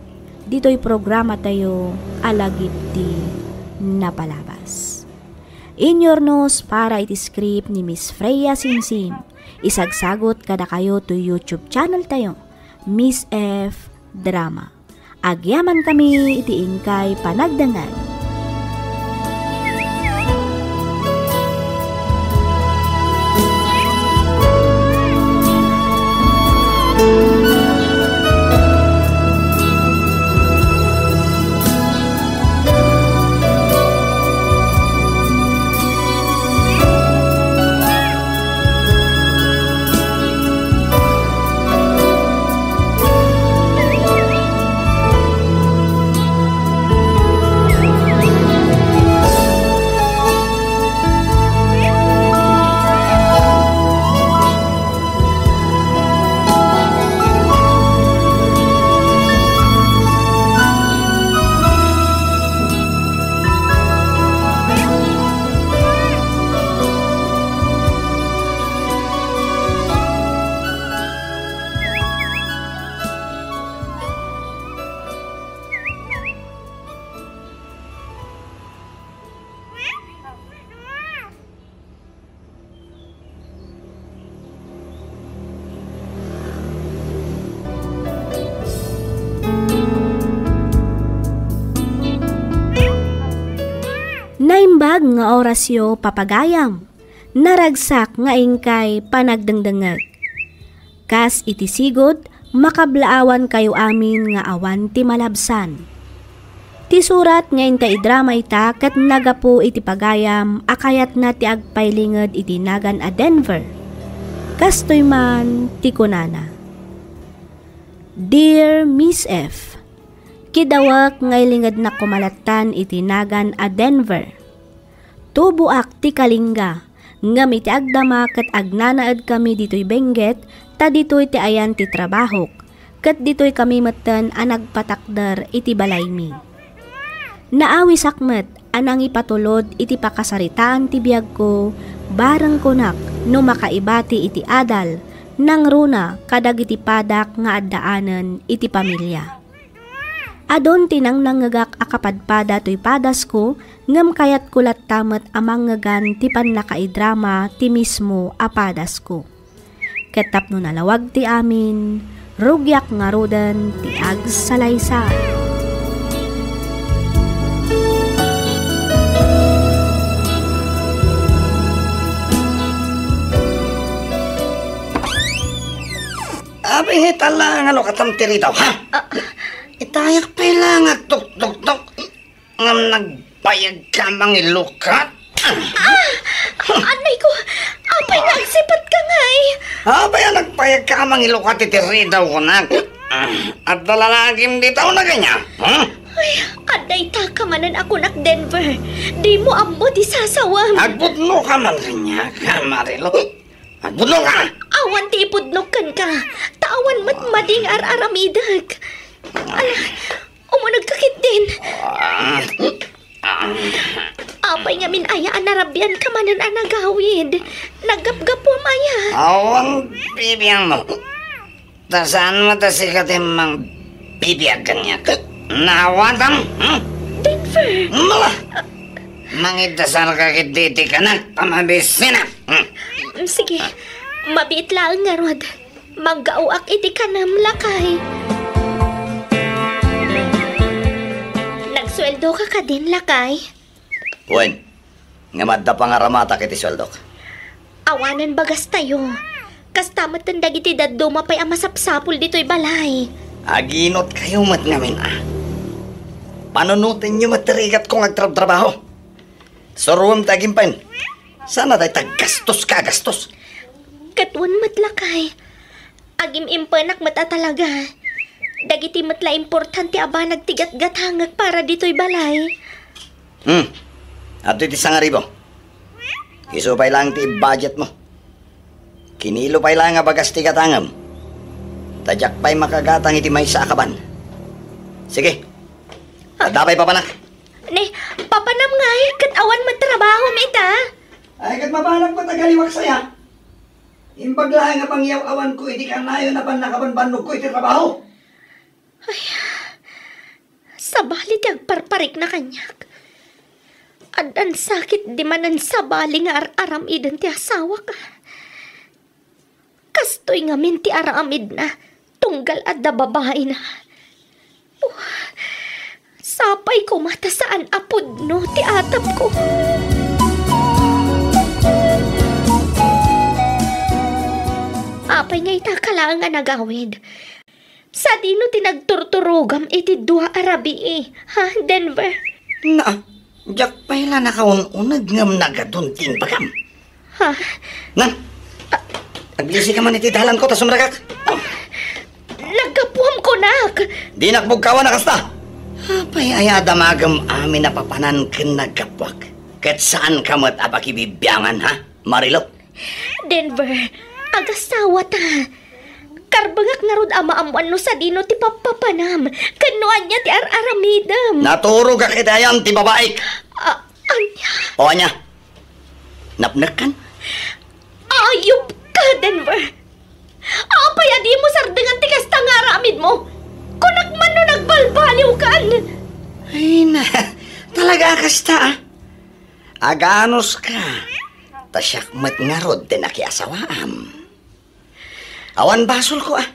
dito'y programa tayo alagip di napalabas. Inyornos para iti script ni Miss Freya Simsim, isagsagot kada kayo to YouTube channel tayo, Miss F. Drama. Agyaman kami iti ingkay panagdangan. Naimbag nga orasyo papagayam, naragsak nga ingkay panagdangdangag. Kas iti sigod, makablaawan kayo amin nga awan ti malabsan. Ti surat nga ingkay drama ita kat nagapo iti pagayam, akayat na ti agpailingad iti nagan a Denver. Kastoy man ti kunana. Dear Miss F, kidawak ngay lingad na kumalatan iti nagan a Denver. Tubuak ti kalingga, ngam iti agdama kat agnanaad kami dito'y bengget, ta dito'y ti ayan ti trabahok, kat dito'y kami matan ang nagpatakdar iti balaymi. Naawi sakmet, anang ipatulod iti pakasaritaan ti biyag ko, barang kunak no makaibati iti adal, nang runa kadag iti padak nga addaanan iti pamilya. Adon tinang nangagak akapadpada to'y padas ko, ngam kayat kulat tamat amang ngagan ti panakaidrama ti mismo apadas ko. Ketap no nalawag ti amin, rugyak nga rodan ti agsalaysay. Abing itala nga lo katamtiri daw, ha? Itayak pa lang at tuk-tuk-tuk ngam nagbayag ka mangilukat. Anay ko, apay nagsipat ka ngay. Abay nagbayag ka mangilukat itiri daw ko na. At dalalagim dito na ganyan, ha? Ay, anay takamanan ako nak Denver. Di mo ambo di sasawam. Agbudno ka man ganyan, Marilo. Agbudno ka! Awan ti ipudnokan ka. Tawan matmading ar-aramidag. Ala, umunag kakit din. Apay nga minayaan narabyan ka manan ang nagawid. Nagapgapo maya. Awang bibiyang mo. Tasaan mo tasikat mang bibiyagan niya. Nawatam? Denver. Mala! Mangitasal ka kititi ka na. Pamabisina. Sige, mabiit lang nga rod. Maggauak iti ka nam lakay. Nagsweldo ka din lakay. Wen, nga madda pangaramata kiti sweldo ka. Awanan bagas tayo. Kastamat ang dagiti daddo mapay ang masapsapul dito'y balay. Aginot kayo mat ngamin Panunutin nyo matirigat kong agtrabaho. Suruam tagimpan. Sana tayo tagastos ka, gastos. Katwan matlakay. Agim impanak mata talaga. Dagiti matla importante aba nagtigat-gatangag para dito'y balay. At iti sangaribo. Isupay lang ti budget mo. Kinilo pay lang nga bagas ti gatangam. Tadyak pa'y makagatang iti may sa akaban. Sige. Adapay papanak. Ne, papanam nga kat awan matrabaho mita. Ay, kat mabalag matagaliwak saya. Imbaglahan nga pangyaw-awan ko, iti kanayo na pan nakabanbanog ko iti trabaho. Ay, sabali ti agparparik na kanyak. Adan sakit di manan sabali nga aramid ti asawa ka. Kastoy nga min ti aramid na, tunggal adda babae na. Sapay ko mata saan apod no, ti atap ko. Apay nga itakala nga nagawid. Sa dino tinagturturugam iti dua arabi ha, Denver? Na, jak pala nakaununag ngam nagaduntin pagam. Ha? Na, naglisi ka man iti dahalan ko, tasumragak. Nagapuam ko nak. Di nakbugkawan na kasta. Apay ayada magam amin na papanan ken nagkapwak. Ket saan kamat apakibibiyangan ha, Marilo? Denver, agasawa ta. Karbagak nga rod ama-amuan no sa dino ti papapanam. Kanuan niya ti ar-aramidam. Naturo ka kitayan ti babaik. Anya? O anya? Napnakan? Ayop ka, Denver. Apay adi mo sardengan ti kasta nga aramid mo. Kunak man no nagbalbaliw kan. Ay na, talaga kasta ah. Aganos ka. Tasyakmat nga rod ti nakiasawaam. Awan basol ko ah.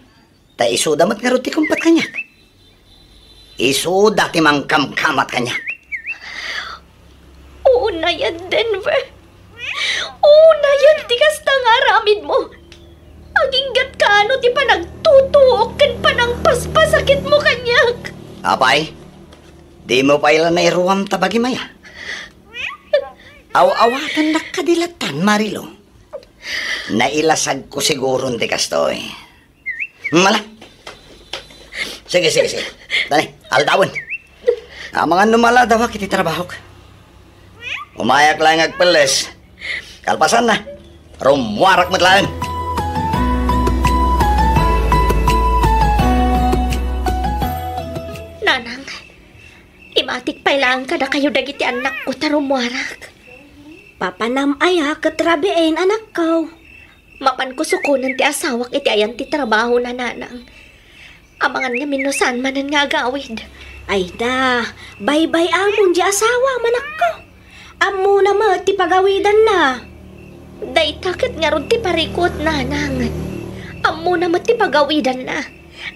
Ta isudamat nga rod ti kumpat kanyak. Isuda ti mangkamkamat kanyak. Oo na yan, Denver. Oo na yan ti kasta nga aramid mo. Aginggat ka ano ti panagtutuok ken panang paspasakit mo kanyak. Apay, di mo pa ilan na iruwam tabagi maya. Aw-awatan na kadilatan, Marilo. Nailasag ko siguro ti kastoy. Mala. Sige. Dali, aldawin. Mga numala daw kiti trabaho ka. Umayak lang agpeles. Kalpasan na. Rumwarak mo't lang. Nanang, imatik pa ilang ka na kayo dagiti anak ko tarumwarak. Papanam aya katrabiin anak ko. Mapan ko sukunan ti asawak iti ayan ti trabaho na nanang. Amangan nga minusan manan nga gawid. Ay da, bye-bye amon di asawa manak ko. Amo na mo ti pagawidan na. Day takit nga ron ti parikot nanang. Amo na mo ti pagawidan na.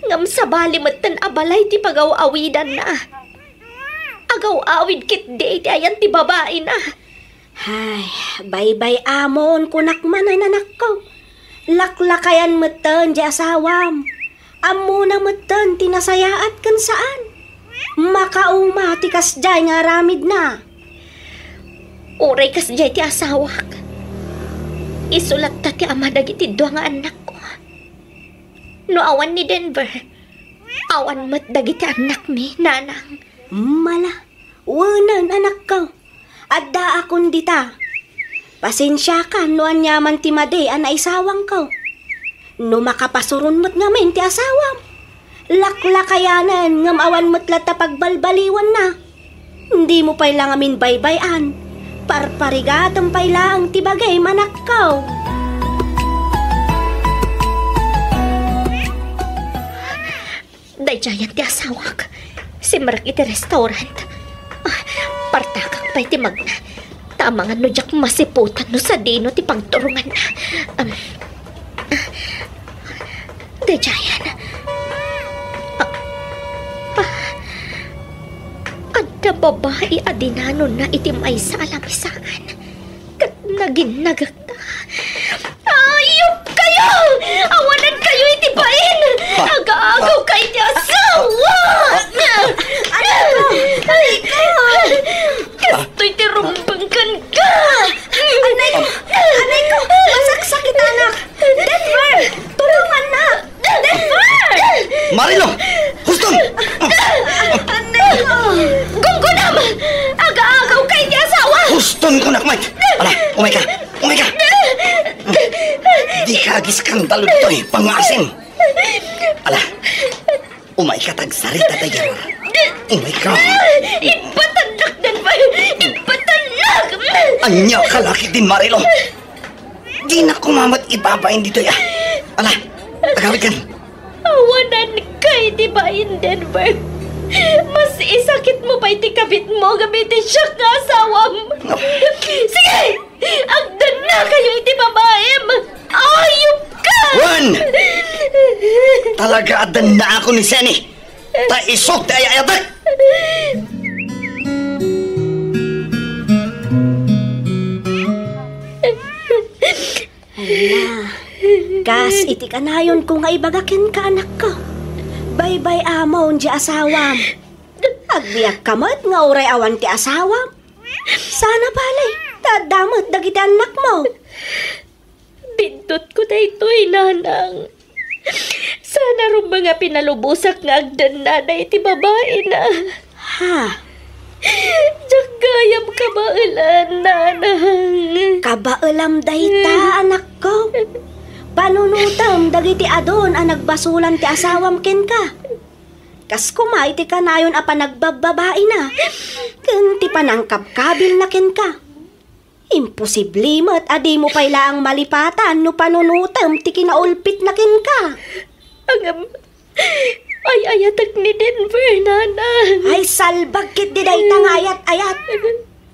Ngam sabali matan abalay ti pagaw-awidan na. Agaw-awid kit di iti ayan ti babae na. Ay, bye-bye amon kunak man ay nanak ko. Laklakayan matan di asawam. Amo na matan tinasayaat kan saan. Makauma ti kasjay nga ramid na. Uray kasjay ti asawak. Isulat ta ti ama dagiti dua nga anak ko. No awan ni Denver. Awan mat dagiti anak mi, nanang. Mala, wanan anak ko. Adda akon dita. Pasensya ka, no anyaman ti maday ana isawang ko. No makapasurun mo't nga men ti asawam. Laklakayanan ngam awan mo't lata pagbalbaliwan na. Hindi mo pay lang amin baybayan. Parparigatang pay lang ti bagay manakaw. Dayjayan ti asawak. Simrak iti restaurant. Partakak pa'y ti magna. Tamangan no jak masiputan no sa dino ti pagturungan na. Dayjayan. Adda babae adinano na iti may sa alamisaan. Kat naginagagta. Ayop kayo! Awanan kayo iti pain! Aga-agaw kayo iti asawa! Aray ko! Kasto'y ti rumbangkan ka! Anay ko! Masaksak kita anak! Marilo! Huston! Gunggunam! Aga-agaw kay di asawa! Huston ko na, kumay! Ala, umay ka! Umay ka! Di ka agiskandalo dito eh, pangasin! Ala, umay ka tagsarita tayo. Umay ka! Ipatanak dan ba? Ipatanak! Anya kalaki din, Marilo! Di na kumamat ibabain dito ya. Ala, agawit kan. Awanan kay di ba in Denver? Mas isakit mo pa iti kabit mo gamitin siya nga asawam. No. Sige! Agdan na kayo iti babaem! Ayop ka! Juan! Talaga adan na ako ni Seni. Ta isok ta ayayatak! Kas iti kanayon ko nga ibagakin ka anak ko. Bye-bye amon di asawam. Agbiyak kamot nga uray awan ti asawam. Sana palay, tadamot dagiti anak mo. Bintot ko na ito'y nanang. Sana rin mga pinalubusak nga agdan na iti babae na. Ha? Diyak gayam kabailan, nanang. Kabailam dayta anak ko. Panunutam dagiti adon ang nagbasulan ti asawam ken ka. Kas kumay ti kanayon apa nagbababae na. Ken ti panangkabkabil na ken ka. Imposible mat adi mo payla ang malipatan no panunutam ti kinaulpit na ken ka. Agam, ay ayatak ni Denver, nanang. Ay salbag kit di dayta nga ayat-ayat.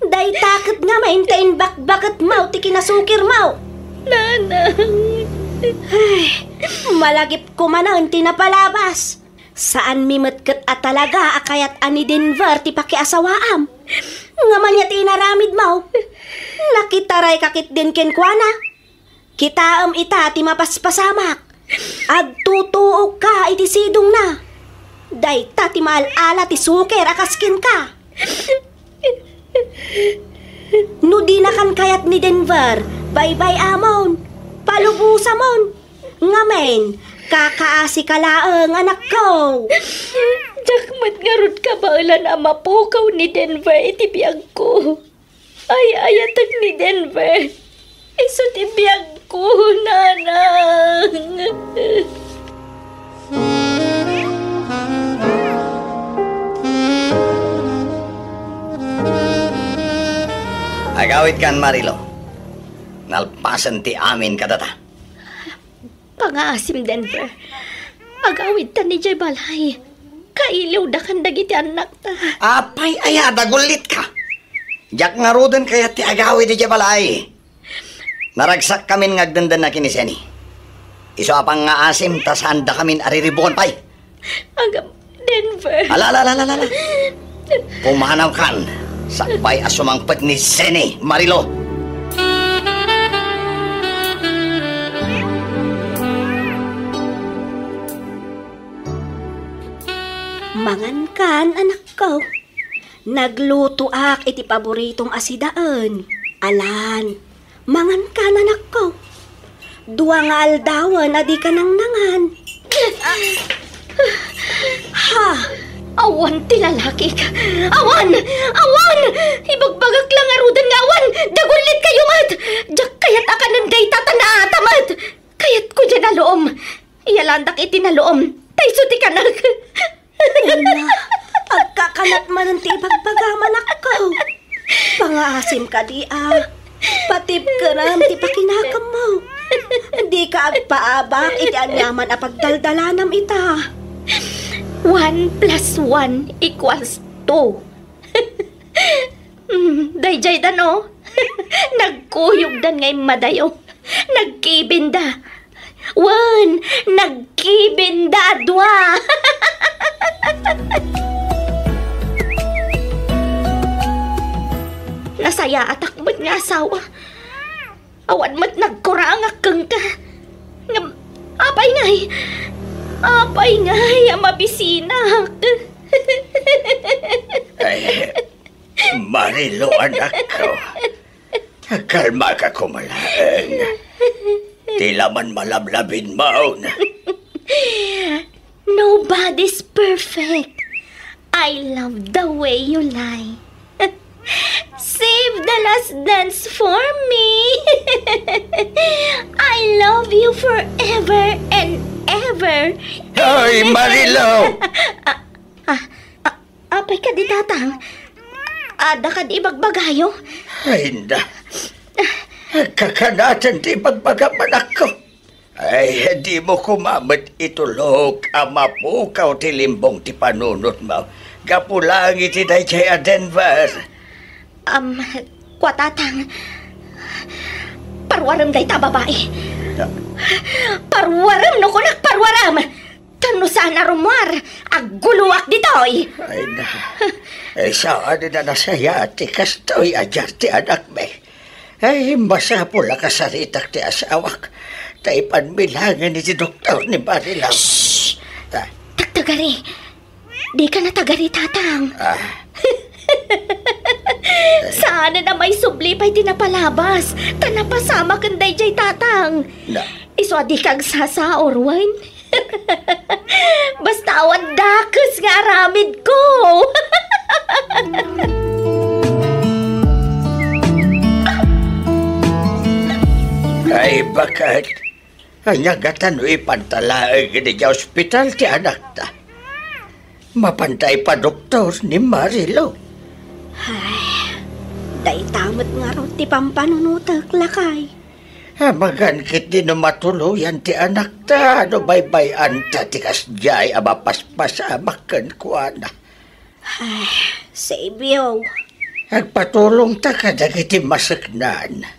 Daytakit nga maintain bakbakat mau ti kinasukir mau. Nanang. Ay, malagip ko man ang tinapalabas. Saan mimetket at talaga akayat ani Denver ti pakiasawaam. Nga man niya tinaramid mo. Nakitaray kakit din kenkwana. Kitaam ita ti mapaspasamak. Agtutuog ka iti sidong na. Dayta ti maalala ti suker akaskin ka. No di na kan kayat ni Denver. Bye-bye amon. Palubusa mon. Ngamen, kakaasi ka laang anak ko. Jakmat nga rod ka bailan ang mapukaw ni Denver iti biyag ko. Ay ayatak ni Denver. Iso ti biyag ko, nanang. Agawit kan, Marilo. Nalpasan ti amin kadata. Pangaasim, Denver. Agawid ta ni Jay Balay. Kailaw da kan dagiti anak ta. Apay aya, dagulit ka. Jak nga rodan kaya ti agawid ti Jabalay. Naragsak kamin ngagdandan na kiniseni. Iso apang nga asim, tas handa kamin ariribukon pay. Agam, Denver. Ala. Pumanaw kan. Sakbay asumangpet ni Seni, Marilo. Mangan kan, anak ko. Nagluto ak iti paboritong asidaan. Alan, mangan kan, anak ko. Dua nga aldawan, adi ka nang nangan. Ha? Awan ti lalaki ka. Awan! Ibagbagak lang arudan nga awan. Dagulit kayo mat. Diyak kayat akanan day tatanata mat. Kayat ko dyan na loom. Iyalandak iti na loom. Tayso ti kanak. Ina, pagkakanat man ang tibagbagaman ako. Pangaasim ka di Patib ka ram ti pakinakam mo. Di ka agpaabak iti anyaman a pagdaldalanam ita. 1 + 1 = 2. Dayjay dan o. Nagkuyog dan ngay madayo. Nagkibinda. 1. Nagkibinda. 2. Nasaya atakmat nga asawa. Awan mat nagkurangak kang ka. Apay ngay, mabisinak. Ay, Marilo, anak ko. Kalma ka kumalaan. Tila man malablabin mo. No ba body's perfect. I love the way you lie. Save the last dance for me. I love you forever and ever. Ay, Marilo! Apay ka di, tatang. Ada ka di bagbagayo. Ay, na. Kakanatan ti pagbagaman ako. Ay, di mo kumamit itulog. Ama po kaw ti limbong ti panunot mo. Gapulang iti day kaya Denver. Kwa tatang. Parwaram day ta babae. Parwaram no kunak parwaram. Tano sana rumwar. Aguluak ditoy. Ay, na. Ay, saan na nasaya ti kastoy ajar ti anak me. Ay, masapula ka sa ritak ti asawak. Taipan bilangan ni si doktor ni Marilaw. Shhh! Tagtagari. Di ka na tagari, tatang. Sana na may subli pa'y tinapalabas. Tanapasama kanday jay, tatang. Na. Iso di kag sasaor, wine. Basta awan dakas nga aramid ko. Ay, bakit? Anyagatan o ipantalaag ni sa ospital ti anak ta. Mapantay pa doktor ni Marilo. Ay, day tamot nga raw ti pampanunutak lakay. Magan kit di no matuluyan ti anak ta. No baybayan ta ti kasjay abapaspasama ken kuana. Ay, Sabio. Agpatulong ta kadagiti masaknan.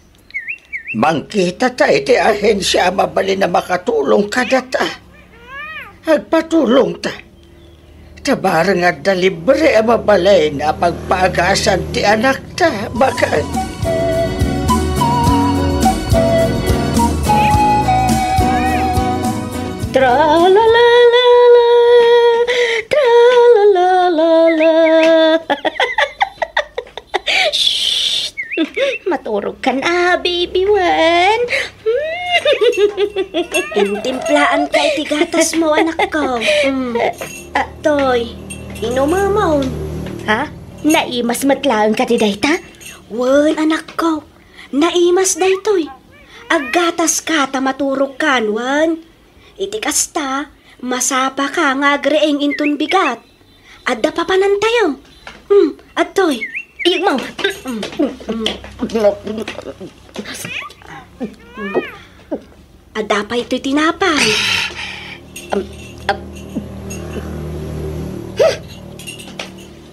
Mangkita ta iti ahensya mabali na makatulong kadata. Agpatulong ta. Tabarang at na libre mabalay na pagpagasan ti anak ta. Bakit? Tra-la-la-la-la, tra-la-la-la-la. Shh! Maturog ka na, baby one. Intimplaan ka iti gatas mo, anak ko. Toy, inumamaw. Ha? Naimas matlaan ka ti dayta? Wan, anak ko. Naimas daytoy. Aggatas ka ta maturog kan, wan. Iti kasta, masapa ka nga agreeng intun bigat. Adda pa panan tayo. Atoy. Iyag mo. Adda pa ito'y tinapay.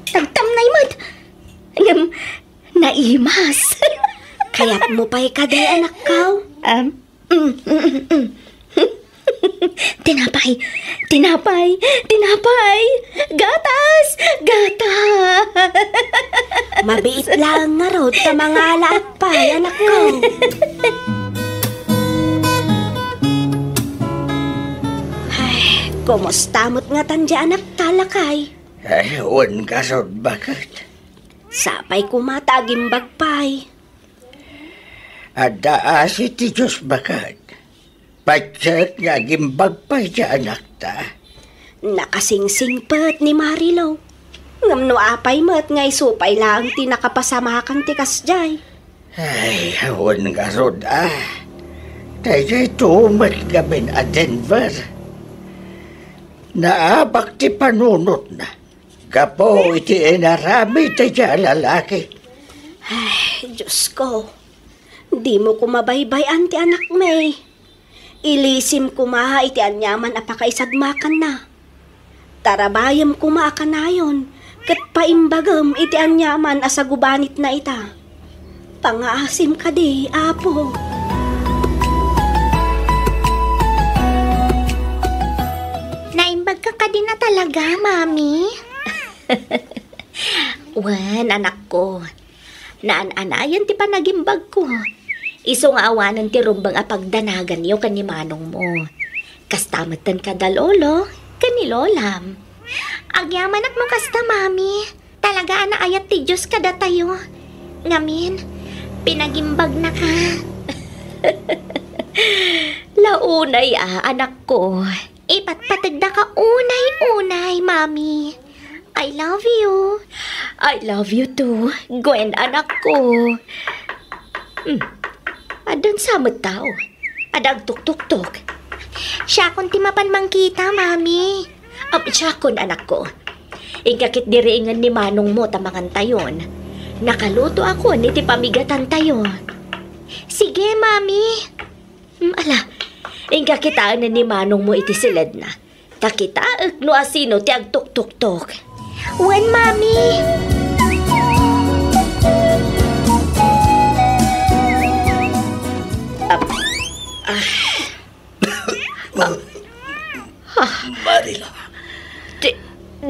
Tagtam na imad. Naimas. Kaya't mo pa'y kaday, anak ko. Tinapay, tinapay, tinapay. Gatas, gatas. Mabiit lang nga rod ta mga laapay, anak ko. Ay, kumusta mo't nga tandya, anak talakay? Ay, un ka rod bakit? Sapay kumatagim bagpay. Ada asi ti Diyos bakit? Patsat nga gimbag pa sa anak ta. Nakasingsingpet ni Marilo. Ngamno apay mat nga isupay lang ti nakapasamakan ti kasjay. Ay, hawan nga rod Tayo tumat gamin a Denver. Naabak ti panunot na. Kapo iti enarami tayo lalaki. Ay, Diyos ko. Di mo kumabaybay ti anak may. Ilisim kumaha iti anyaman apakaisagmakan na. Tarabayam kumaaka na yon. Kat paimbagam iti anyaman asagubanit na ita. Pangaasim ka di, apo. Naimbag ka din na talaga, mami. Wan, anak ko. Naan-anayan ti panagimbag ko. Iso nga awanan ti rumbang apagdanagan yo kan ni manong mo. Kastamatan ka dalolo, kan ni lolam. Agyamanak mo kasta, mami. Talaga na ayat ti Diyos kada tayo. Ngamin, pinagimbag na ka. Launay anak ko. Ipatpatag na ka unay-unay. Mami. I love you. I love you too, Gwen, anak ko. Adan samot tao. Adag tuk-tuk-tuk. Siya kon ti mapan mangkita, Mami. Siya kon, anak ko. Ingkakit diriingan ni manong mo tamangan tayon. Nakaluto ako ni ti pamigatan tayon. Sige, Mami. Ala, ingkakitaan na ni manong mo iti silid na. Kakitaak no asino ti agtuk-tuk-tuk. When, Mami? Marilo.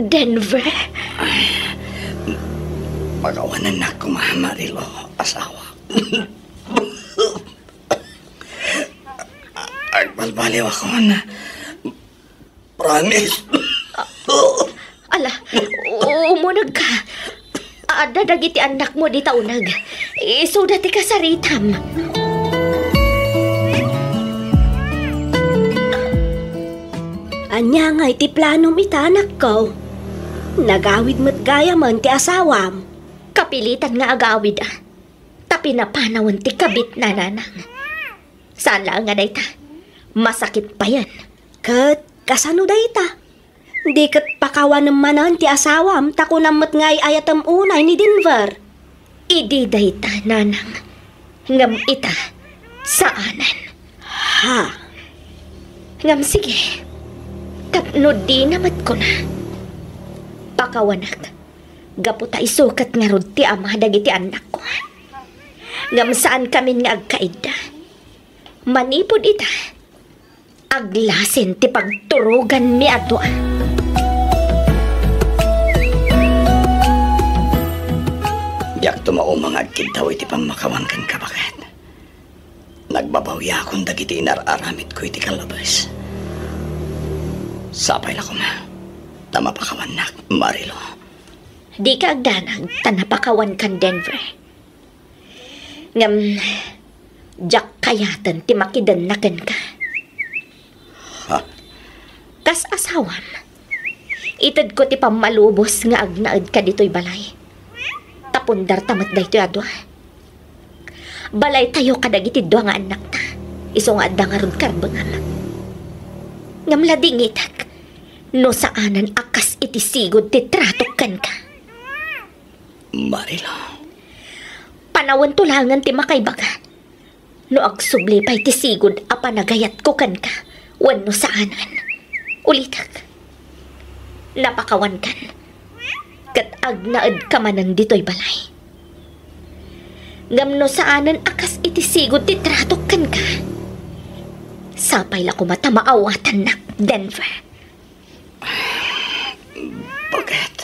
Denver? Pagawanan na ko, Marilo, asawa. Agbalbaliw ako na. Promise. Ala, umunag ka. Dadagiti anak mo di taunag. Isudati ka sa ritam. Anya nga iti planom itanak ko. Nagawid mo't gaya man ti asawam. Kapilitan nga agawid Tapi napanawan ti kabit na nanang. Saan lang nga dayta? Masakit pa yan. Kat kasano dayta? Di kat pakawan naman ti asawam tako namot ngay ayatam unay ni Denver. Idi dayta nanang. Ngam ita saanan. Ha? Ngam sige. Tapno di namat ko na. Pakawanak. Gaputa isukat nga rod ti ama dagiti anak ko. Ngam saan kami nga agkaida. Manipod ita. Aglasin ti pagturugan mi ato. Diyak tumao mga agkid daw iti pamakawangkan ka bakit? Nagbabawya akong dagiti inararamit ko iti kalabas. Sapay la ko ma. Tamapakawan na, Marilo. Di ka agdanag, tanapakawan kan Denver. Ngam, jak kayatan ti makidanakan ka. Ha? Kas asawam. Itad ko ti pamalubos nga agnaad ka dito'y balay. Tapundar tamat da ito adwa. Balay tayo kadagiti dwa nga anak ta. Iso nga adda nga rod karbangam. Ngam ladingitak. No saanan akas iti sigod ti tratokan ka. Marilo. Panawan tulangan ti makaibaga. No agsubli pa'y ti sigod apanagayat ko kan ka. Wan no saanan. Ulitak. Napakawan kan. Kat agnaad ka manan dito'y balay. Ngam no saanan akas iti sigod ti tratokan ka. Sapay la ko mata maawatan na, Denver. Bakit?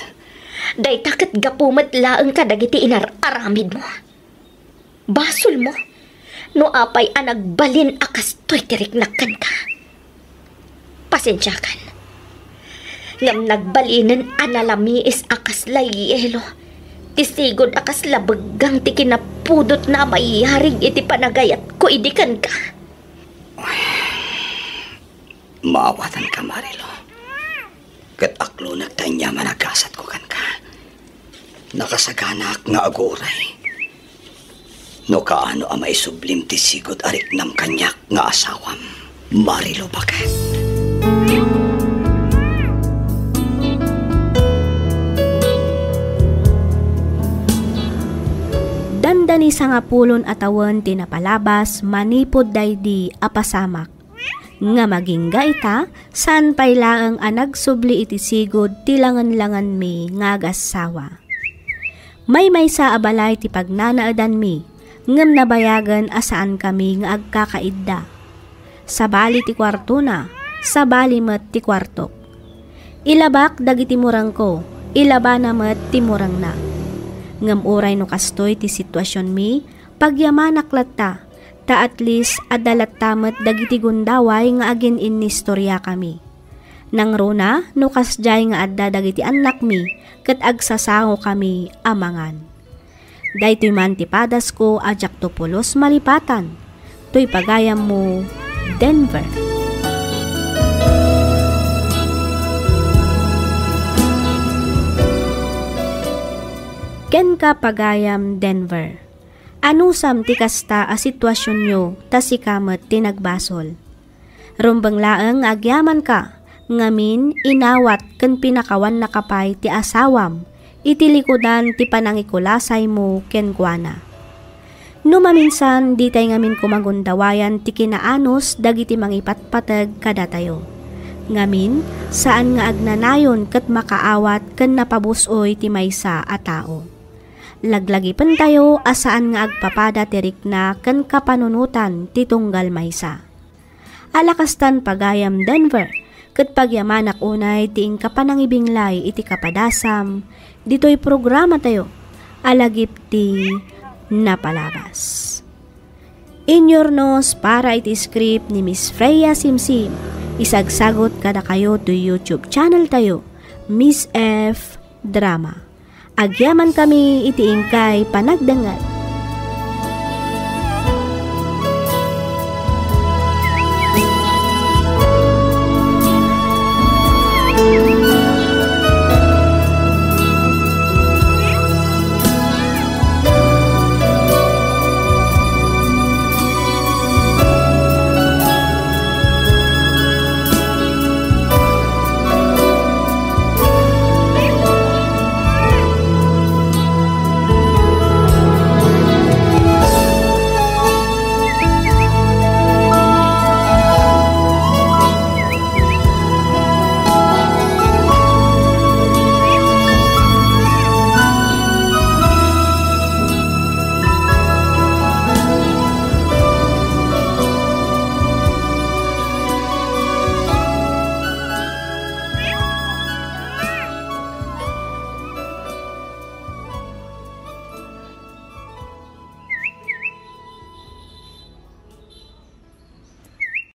Day takat gapumat laang ka dagiti inararamid mo. Basol mo, no apay anagbalin akas to'y tiriknakan ka. Pasensya kan. Ngam nagbalinan analamiis akas layelo. Tisigod akas labaggang ti kinapudot na mayaring iti panagayat ko idikan ka. Maawatan ka, Marilo. Kat aklo nagtanya managasat ko kan ka. Nakasaganak nga aguray. No kaano amay sublim ti sigod arik nam kanyak nga asawam. Marilo bakit? Dandani sa nga pulon atawan tinapalabas manipod daydi apasamak. Nga maging gaita, saan pa'y laang anagsubli iti sigod tilangan-langan mi nga gasawa. May sa abalay ti pagnanaadan mi, ngam nabayagan asaan kami nga agkakaidda. Sa bali ti kwarto na, sa bali met ti kwartok. Ilabak dagiti murang ko, ilaba na met ti murang na. Ngam uray no kastoy ti sitwasyon mi, pagyamanak latta, ta at least adalat tamat dagiti gundaway nga agin inistorya kami. Nang runa, no kasjay nga adda dagiti anak mi, kat agsasango kami amangan. Daytoy man ti padas ko ajak to pulos malipatan, to'y pagayam mo, Denver. Ken ka pagayam Denver. Anusam ti kasta a sitwasyon nyo ta si kamet tinagbasol. Rumbang laeng agyaman ka, ngamin inawat ken pinakawan na kapay ti asawam, iti likodan ti panangikulasay mo ken kuana. No maminsan di tay ngamin kumagundawayan ti kinaanos dagiti mangipatpateg kada tayo. Ngamin saan nga agnanayon ket makaawat ken napabusoy ti maysa a tao. Laglagipan tayo asaan nga agpapada ti rikna ken kapanunutan ti tunggal maysa. Alakastan pagayam Denver, ket pagyamanak unay ti kapanangibinglay iti kapadasam, dito'y programa tayo, alagip ti napalabas. Inyornos para iti script ni Miss Freya Simsim, isagsagot kada kayo to YouTube channel tayo, Miss F Drama. Agyaman kami iti ingkay panagdangat.